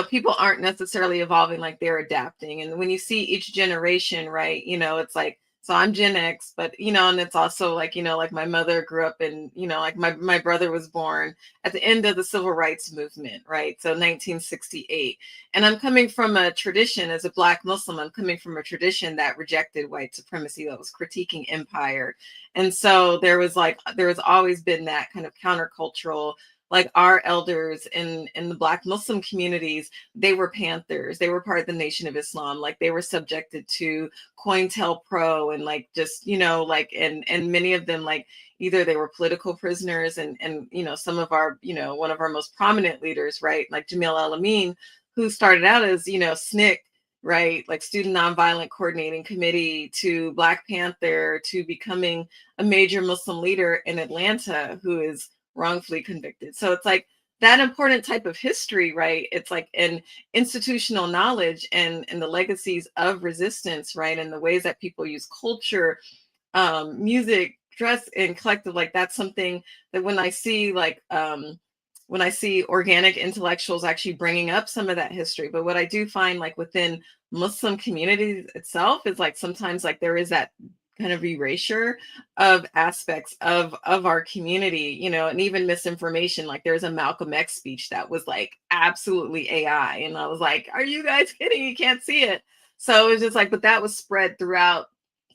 people aren't necessarily evolving, like they're adapting. And when you see each generation, right, it's like, so I'm Gen X, but, and it's also like, like my mother grew up in, like my brother was born at the end of the civil rights movement, right? So 1968. And I'm coming from a tradition as a Black Muslim, I'm coming from a tradition that rejected white supremacy, that was critiquing empire. And so there has always been that kind of countercultural, like our elders in the Black Muslim communities, they were Panthers. They were part of the Nation of Islam. Like they were subjected to COINTELPRO and like just, like, and many of them, like either they were political prisoners and some of our, one of our most prominent leaders, right? Like Jamil El-Amin, who started out as, SNCC, right? Like Student Nonviolent Coordinating Committee, to Black Panther, to becoming a major Muslim leader in Atlanta who is wrongfully convicted. So it's like that important type of history, right? It's like an institutional knowledge and the legacies of resistance, right? And the ways that people use culture, music, dress, and collective, like that's something that when I see when I see organic intellectuals actually bringing up some of that history. But what I do find like within Muslim communities itself is like sometimes like there is that kind of erasure of aspects of our community, you know, and even misinformation. Like there's a Malcolm X speech that was like absolutely AI. And I was like, are you guys kidding? You can't see it. So it was just like, but that was spread throughout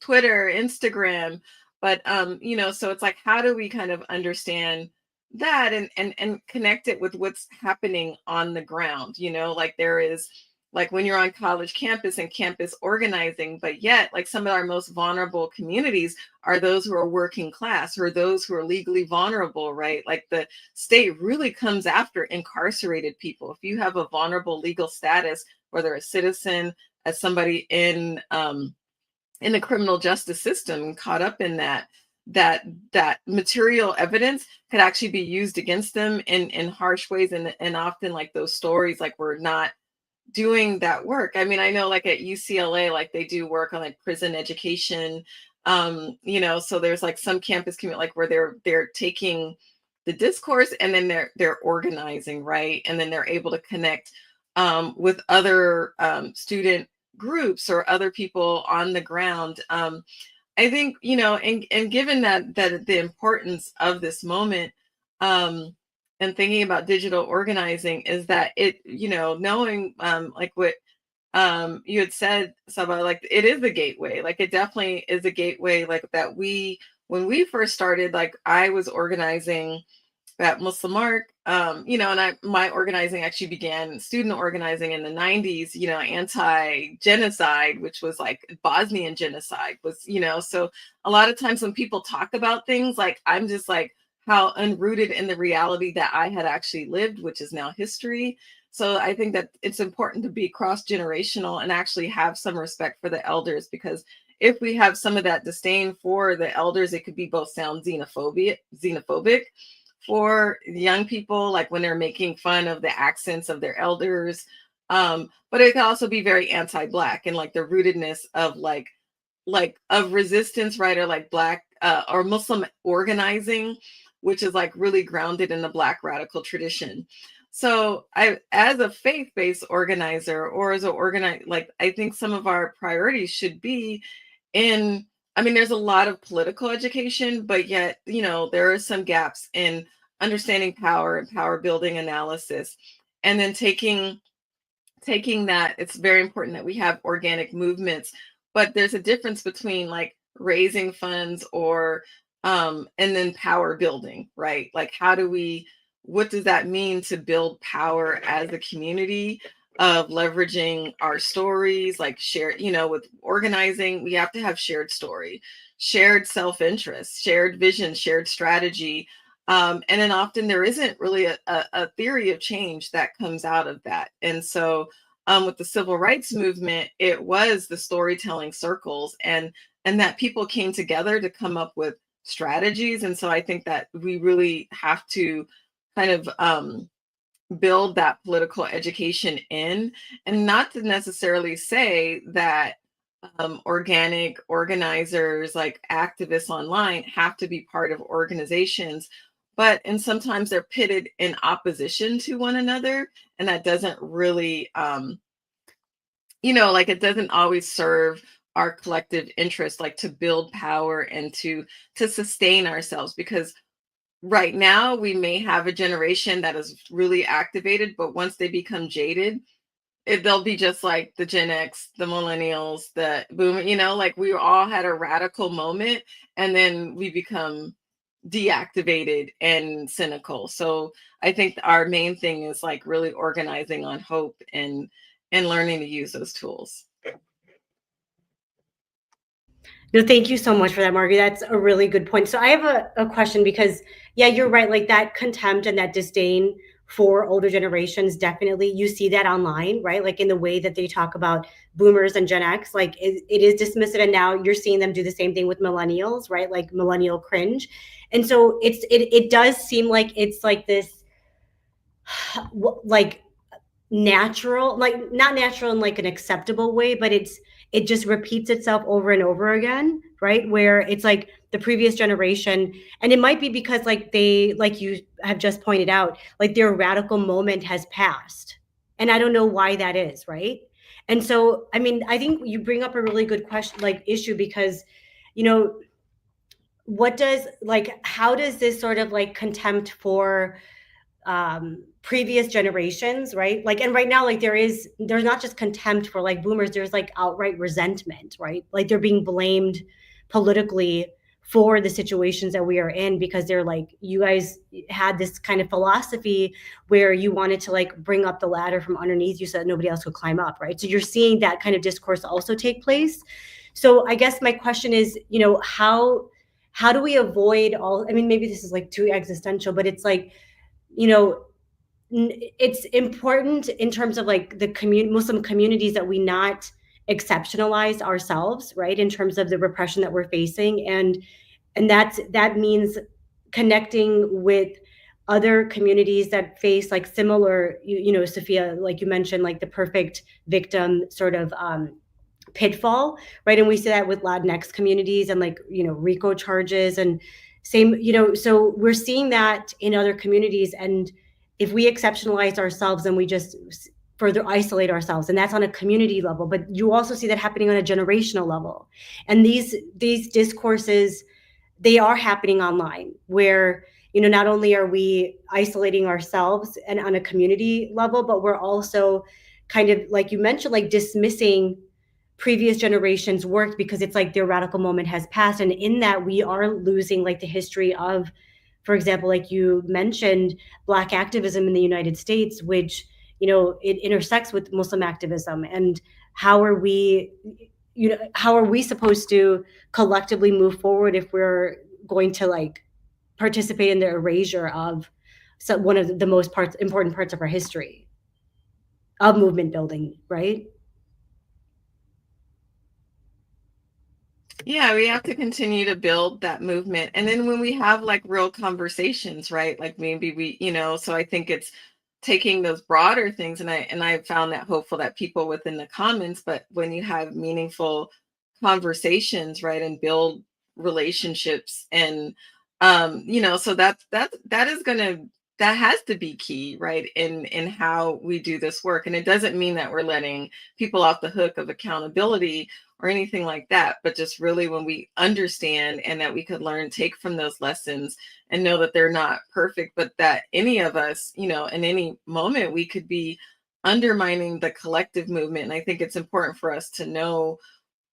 Twitter, Instagram. But you know, so it's like, how do we kind of understand that and connect it with what's happening on the ground? You know, like there is like when you're on college campus and campus organizing, but yet like some of our most vulnerable communities are those who are working class or those who are legally vulnerable, right? Like the state really comes after incarcerated people. If you have a vulnerable legal status, whether a citizen, as somebody in the criminal justice system, caught up in that material evidence could actually be used against them in harsh ways. And often like those stories, like we're not doing that work. I mean, I know like at UCLA, like they do work on like prison education. You know, so there's like some campus community like where they're taking the discourse and then they're organizing, right? And then they're able to connect with other student groups or other people on the ground. I think, you know, and given that the importance of this moment, and thinking about digital organizing is that it, you know, knowing like what you had said, Sabah, like it is a gateway. Like it definitely is a gateway, like that when we first started, like I was organizing at MuslimArc, you know, and my organizing actually began student organizing in the 90s, you know, anti-genocide, which was like Bosnian genocide was, you know, so a lot of times when people talk about things, like I'm just like how unrooted in the reality that I had actually lived, which is now history. So I think that it's important to be cross-generational and actually have some respect for the elders, because if we have some of that disdain for the elders, it could be both sound xenophobic for young people, like when they're making fun of the accents of their elders. But it can also be very anti-Black and like the rootedness of like of resistance, right? Or like Black or Muslim organizing, which is like really grounded in the Black radical tradition. So I, as a faith-based organizer or as an like I think some of our priorities should be in, I mean, there's a lot of political education, but yet, you know, there are some gaps in understanding power and power building analysis. And then taking that, it's very important that we have organic movements, but there's a difference between like raising funds or and then power building, right? Like what does that mean to build power as a community of leveraging our stories, like share, you know, with organizing, we have to have shared story, shared self-interest, shared vision, shared strategy. And then often there isn't really a theory of change that comes out of that. And so with the civil rights movement, it was the storytelling circles and that people came together to come up with strategies. And so I think that we really have to kind of build that political education in, and not to necessarily say that organic organizers like activists online have to be part of organizations, and sometimes they're pitted in opposition to one another, and that doesn't really you know, like it doesn't always serve our collective interest, like to build power and to sustain ourselves. Because right now we may have a generation that is really activated, but once they become jaded, they'll be just like the Gen X, the millennials, the boomer, you know, like we all had a radical moment and then we become deactivated and cynical. So I think our main thing is like really organizing on hope and learning to use those tools. No, thank you so much for that, Margie. That's a really good point. So I have a question because, yeah, you're right. Like that contempt and that disdain for older generations. Definitely, you see that online, right? Like in the way that they talk about boomers and Gen X, like it is dismissive, and now you're seeing them do the same thing with millennials, right? Like millennial cringe. And so it does seem like it's like this like natural, like not natural in like an acceptable way, but it just repeats itself over and over again, right? Where it's like the previous generation, and it might be because like they, like you have just pointed out, like their radical moment has passed, and I don't know why that is, right? And so I mean, I think you bring up a really good question, like issue, because what does, like, how does this sort of like contempt for previous generations, right? Like, and right now, like there's not just contempt for like boomers, there's like outright resentment, right? Like they're being blamed politically for the situations that we are in, because they're like, you guys had this kind of philosophy where you wanted to like bring up the ladder from underneath you so that nobody else could climb up, right? So you're seeing that kind of discourse also take place. So I guess my question is, how do we avoid all, I mean, maybe this is like too existential, but it's like, it's important in terms of like the Muslim communities that we not exceptionalize ourselves, right, in terms of the repression that we're facing, and that means connecting with other communities that face like similar, Sufia, like you mentioned, like the perfect victim sort of pitfall, right? And we see that with Latinx communities and like, RICO charges and same, so we're seeing that in other communities. And if we exceptionalize ourselves, then we just further isolate ourselves, and that's on a community level. But you also see that happening on a generational level. And these discourses, they are happening online, where, not only are we isolating ourselves and on a community level, but we're also kind of, like you mentioned, like dismissing previous generations' work because it's like their radical moment has passed. And in that, we are losing like the history of, for example, like you mentioned, Black activism in the United States, which, it intersects with Muslim activism. And how are we supposed to collectively move forward if we're going to like participate in the erasure of one of the most important parts of our history of movement building, right? Yeah, we have to continue to build that movement. And then when we have like real conversations, right? Like maybe we, so I think it's taking those broader things, and I found that hopeful that people within the comments, but when you have meaningful conversations, right, and build relationships, and so that is gonna, that has to be key, right, in how we do this work. And it doesn't mean that we're letting people off the hook of accountability or anything like that, but just really when we understand and that we could learn, take from those lessons, and know that they're not perfect, but that any of us, in any moment, we could be undermining the collective movement. And I think it's important for us to know,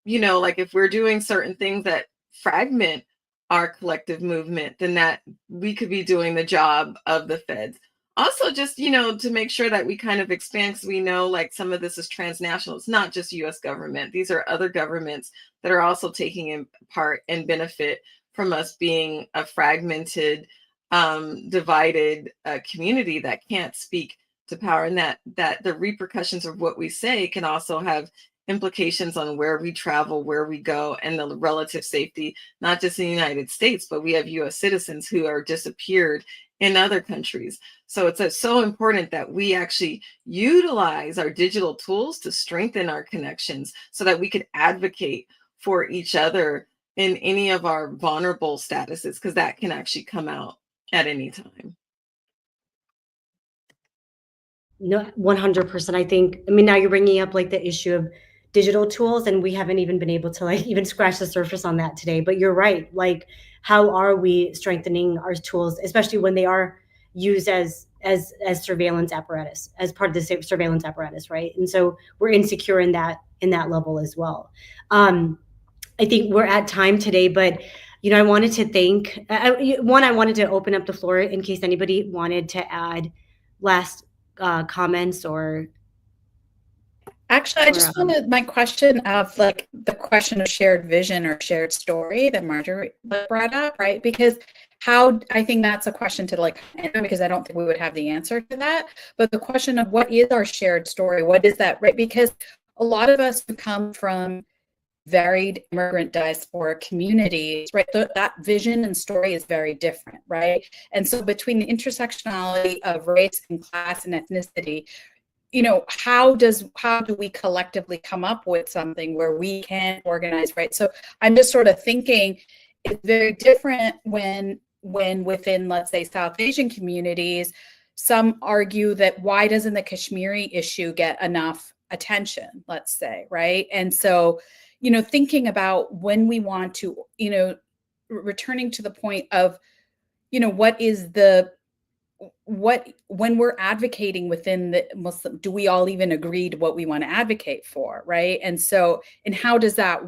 like if we're doing certain things that fragment our collective movement, then that we could be doing the job of the feds. Also, just, to make sure that we kind of expand, because we know like some of this is transnational. It's not just US government. These are other governments that are also taking in part and benefit from us being a fragmented, divided community that can't speak to power, and that the repercussions of what we say can also have implications on where we travel, where we go, and the relative safety, not just in the United States, but we have US citizens who are disappeared in other countries. So it's so important that we actually utilize our digital tools to strengthen our connections so that we could advocate for each other in any of our vulnerable statuses, because that can actually come out at any time. No, 100%. I think, I mean, now you're bringing up like the issue of digital tools, and we haven't even been able to like even scratch the surface on that today. But you're right. Like, how are we strengthening our tools, especially when they are used as surveillance apparatus, as part of the surveillance apparatus, right? And so we're insecure in that level as well. I think we're at time today, but I wanted to thank I wanted to open up the floor in case anybody wanted to add last comments or. Actually, I just wanted my question of like the question of shared vision or shared story that Marjorie brought up, right? Because how, I think that's a question to like, because I don't think we would have the answer to that, but the question of what is our shared story? What is that, right? Because a lot of us who come from varied immigrant diaspora communities, right? That vision and story is very different, right? And so between the intersectionality of race and class and ethnicity, how do we collectively come up with something where we can organize, right? So I'm just sort of thinking it's very different when within, let's say, South Asian communities, some argue that why doesn't the Kashmiri issue get enough attention, let's say, right? And so, thinking about when we want to, returning to the point of, what is when we're advocating within the Muslim, do we all even agree to what we want to advocate for, right? And so, and how does that,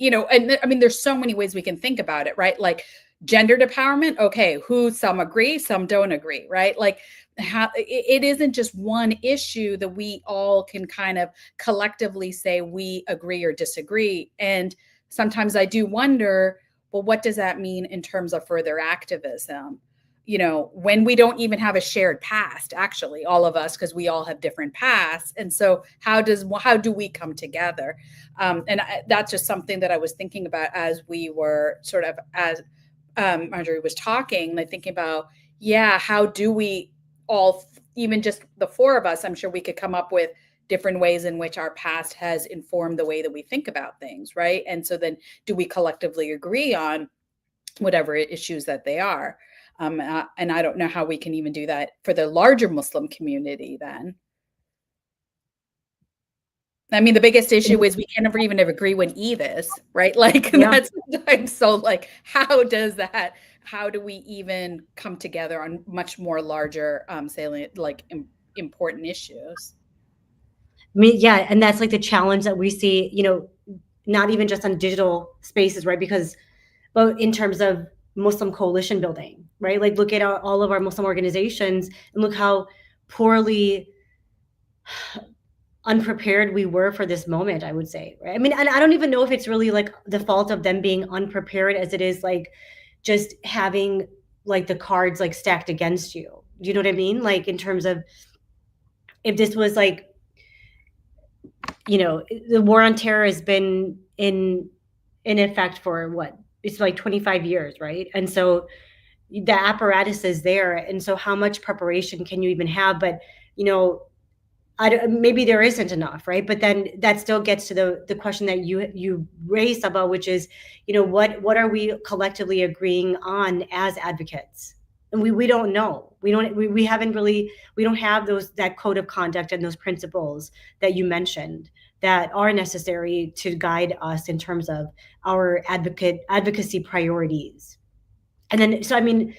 and I mean, there's so many ways we can think about it, right? Like gendered empowerment, okay, some agree, some don't agree, right? Like how it isn't just one issue that we all can kind of collectively say we agree or disagree. And sometimes I do wonder, well, what does that mean in terms of further activism? When we don't even have a shared past, actually, all of us, because we all have different pasts. And so how do we come together? That's just something that I was thinking about as we were sort of, as Marjorie was talking, like thinking about, how do we all, even just the four of us, I'm sure we could come up with different ways in which our past has informed the way that we think about things, right? And so then do we collectively agree on whatever issues that they are? And I don't know how we can even do that for the larger Muslim community then. I mean, the biggest issue is we can never even agree when Eid is, right? Like, that's sometimes, so like, how do we even come together on much more larger, salient, like important issues? I mean, yeah, and that's like the challenge that we see, not even just on digital spaces, right? But in terms of Muslim coalition building, right? Like look at all of our Muslim organizations and look how poorly unprepared we were for this moment, I would say, right? I mean, and I don't even know if it's really like the fault of them being unprepared as it is like just having like the cards like stacked against you. Do you know what I mean? Like in terms of if this was like, the war on terror has been in effect for what? It's like 25 years, right? And so the apparatus is there. And so how much preparation can you even have? But, maybe there isn't enough, right? But then that still gets to the question that you raised about, which is, what are we collectively agreeing on as advocates? And we don't know. We don't have that code of conduct and those principles that you mentioned that are necessary to guide us in terms of our advocacy priorities. And then, so I mean,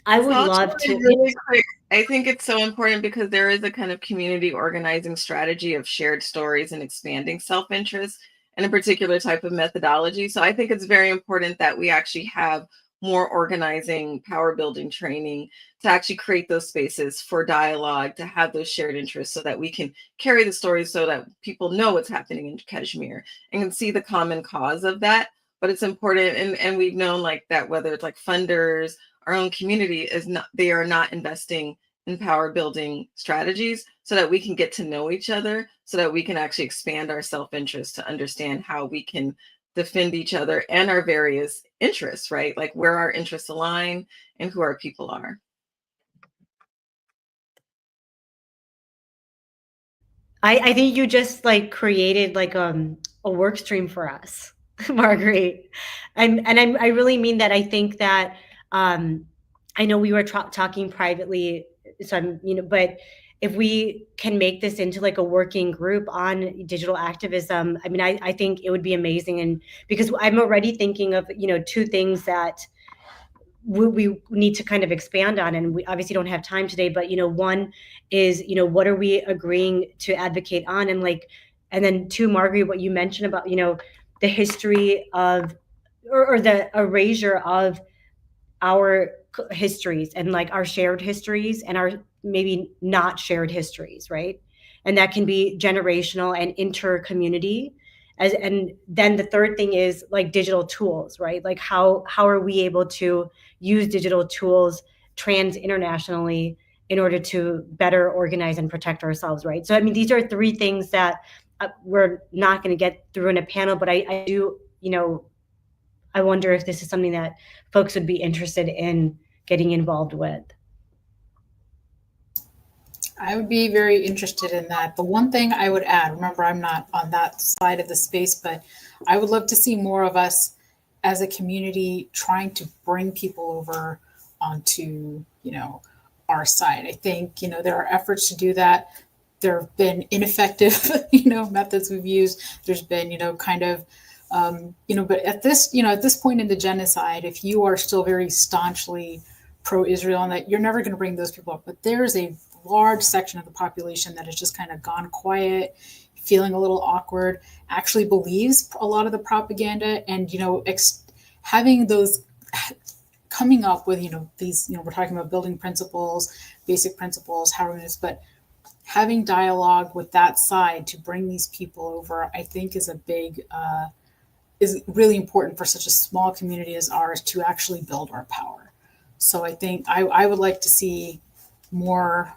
I would love to. Really quick, I think it's so important because there is a kind of community organizing strategy of shared stories and expanding self-interest and a particular type of methodology. So I think it's very important that we actually have more organizing, power building training to actually create those spaces for dialogue, to have those shared interests so that we can carry the stories so that people know what's happening in Kashmir and can see the common cause of that. But it's important, and we've known like that, whether it's like funders, our own community they are not investing in power building strategies so that we can get to know each other, so that we can actually expand our self-interest to understand how we can defend each other and our various interests, right? Like where our interests align and who our people are. I think you just like created like a work stream for us, Marguerite. And I really mean that. I think that I know we were talking privately, so but if we can make this into like a working group on digital activism, I mean, I think it would be amazing. And because I'm already thinking of, two things that we need to kind of expand on, and we obviously don't have time today, but, one is, what are we agreeing to advocate on? And then two, Marguerite, what you mentioned about, the history of, or the erasure of our histories and like our shared histories and our maybe not shared histories, right? And that can be generational and inter-community. And then the third thing is like digital tools, right? Like how are we able to use digital tools internationally in order to better organize and protect ourselves, right? So I mean, these are three things that we're not going to get through in a panel, but I do, I wonder if this is something that folks would be interested in getting involved with. I would be very interested in that. The one thing I would add, remember, I'm not on that side of the space, but I would love to see more of us as a community trying to bring people over onto, our side. I think, there are efforts to do that. There have been ineffective, methods we've used. There's been, but at this point in the genocide, if you are still very staunchly pro-Israel, and that you're never going to bring those people up, but there's a large section of the population that has just kind of gone quiet, feeling a little awkward, actually believes a lot of the propaganda, and having those coming up with these we're talking about building principles, basic principles, how it is, but having dialogue with that side to bring these people over, I think is is really important for such a small community as ours to actually build our power. So I think I would like to see more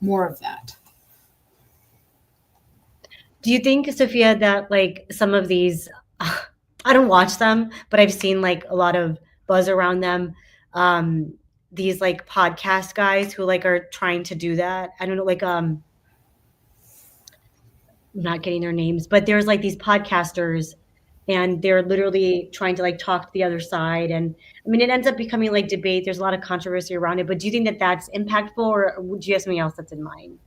of that. Do you think, Sufia, that like some of these, I don't watch them, but I've seen like a lot of buzz around them. These like podcast guys who like are trying to do that. I don't know, like I'm not getting their names, but there's like these podcasters and they're literally trying to like talk to the other side. And I mean, it ends up becoming like debate. There's a lot of controversy around it, but do you think that that's impactful, or do you have something else that's in mind?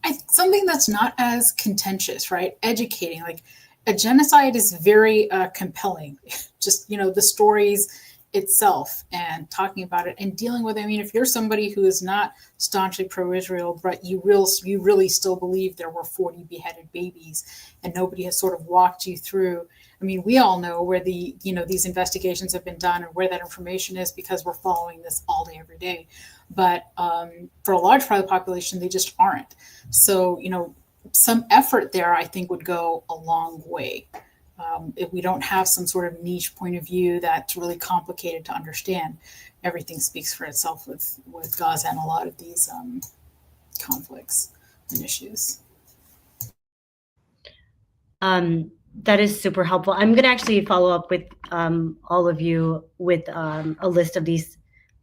I think something that's not as contentious, right? Educating, like a genocide is very compelling. Just, the stories itself and talking about it and dealing with it. I mean, if you're somebody who is not staunchly pro-Israel, but you really still believe there were 40 beheaded babies and nobody has sort of walked you through. I mean, we all know where these investigations have been done and where that information is because we're following this all day, every day. But for a large part of the population, they just aren't. So, some effort there, I think, would go a long way. If we don't have some sort of niche point of view that's really complicated to understand, everything speaks for itself with Gaza and a lot of these conflicts and issues. That is super helpful. I'm going to actually follow up with all of you with a list of these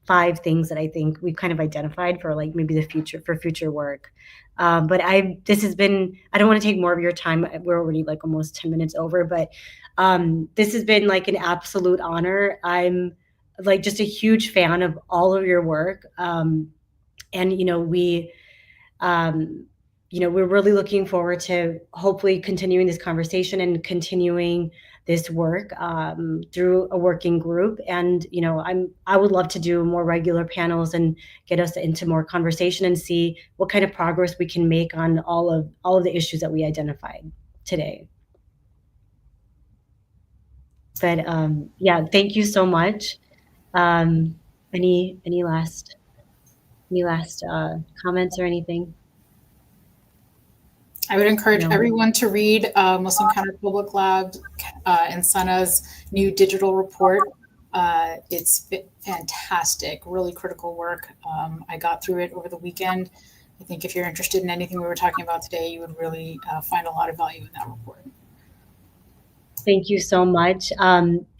5 things that I think we've kind of identified for like maybe future work. But this has been, I don't want to take more of your time. We're already like almost 10 minutes over, but this has been like an absolute honor. I'm like just a huge fan of all of your work. And, we're really looking forward to hopefully continuing this conversation and continuing this work through a working group. And, I would love to do more regular panels and get us into more conversation and see what kind of progress we can make on all of the issues that we identified today. But yeah, thank you so much. Any last comments or anything? I would encourage everyone to read Muslim Counter Public Lab and Sana's new digital report. It's fantastic, really critical work. I got through it over the weekend. I think if you're interested in anything we were talking about today, you would really find a lot of value in that report. Thank you so much.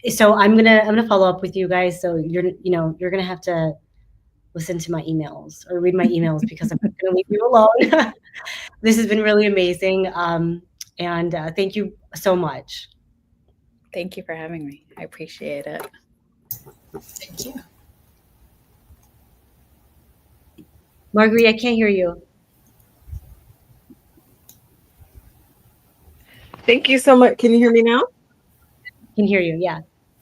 So I'm gonna follow up with you guys. So you're gonna have to listen to my emails or read my emails because I'm not gonna leave you alone. This has been really amazing. And thank you so much. Thank you for having me. I appreciate it. Thank you. Margari, I can't hear you. Thank you so much. Can you hear me now? I can hear you, yeah.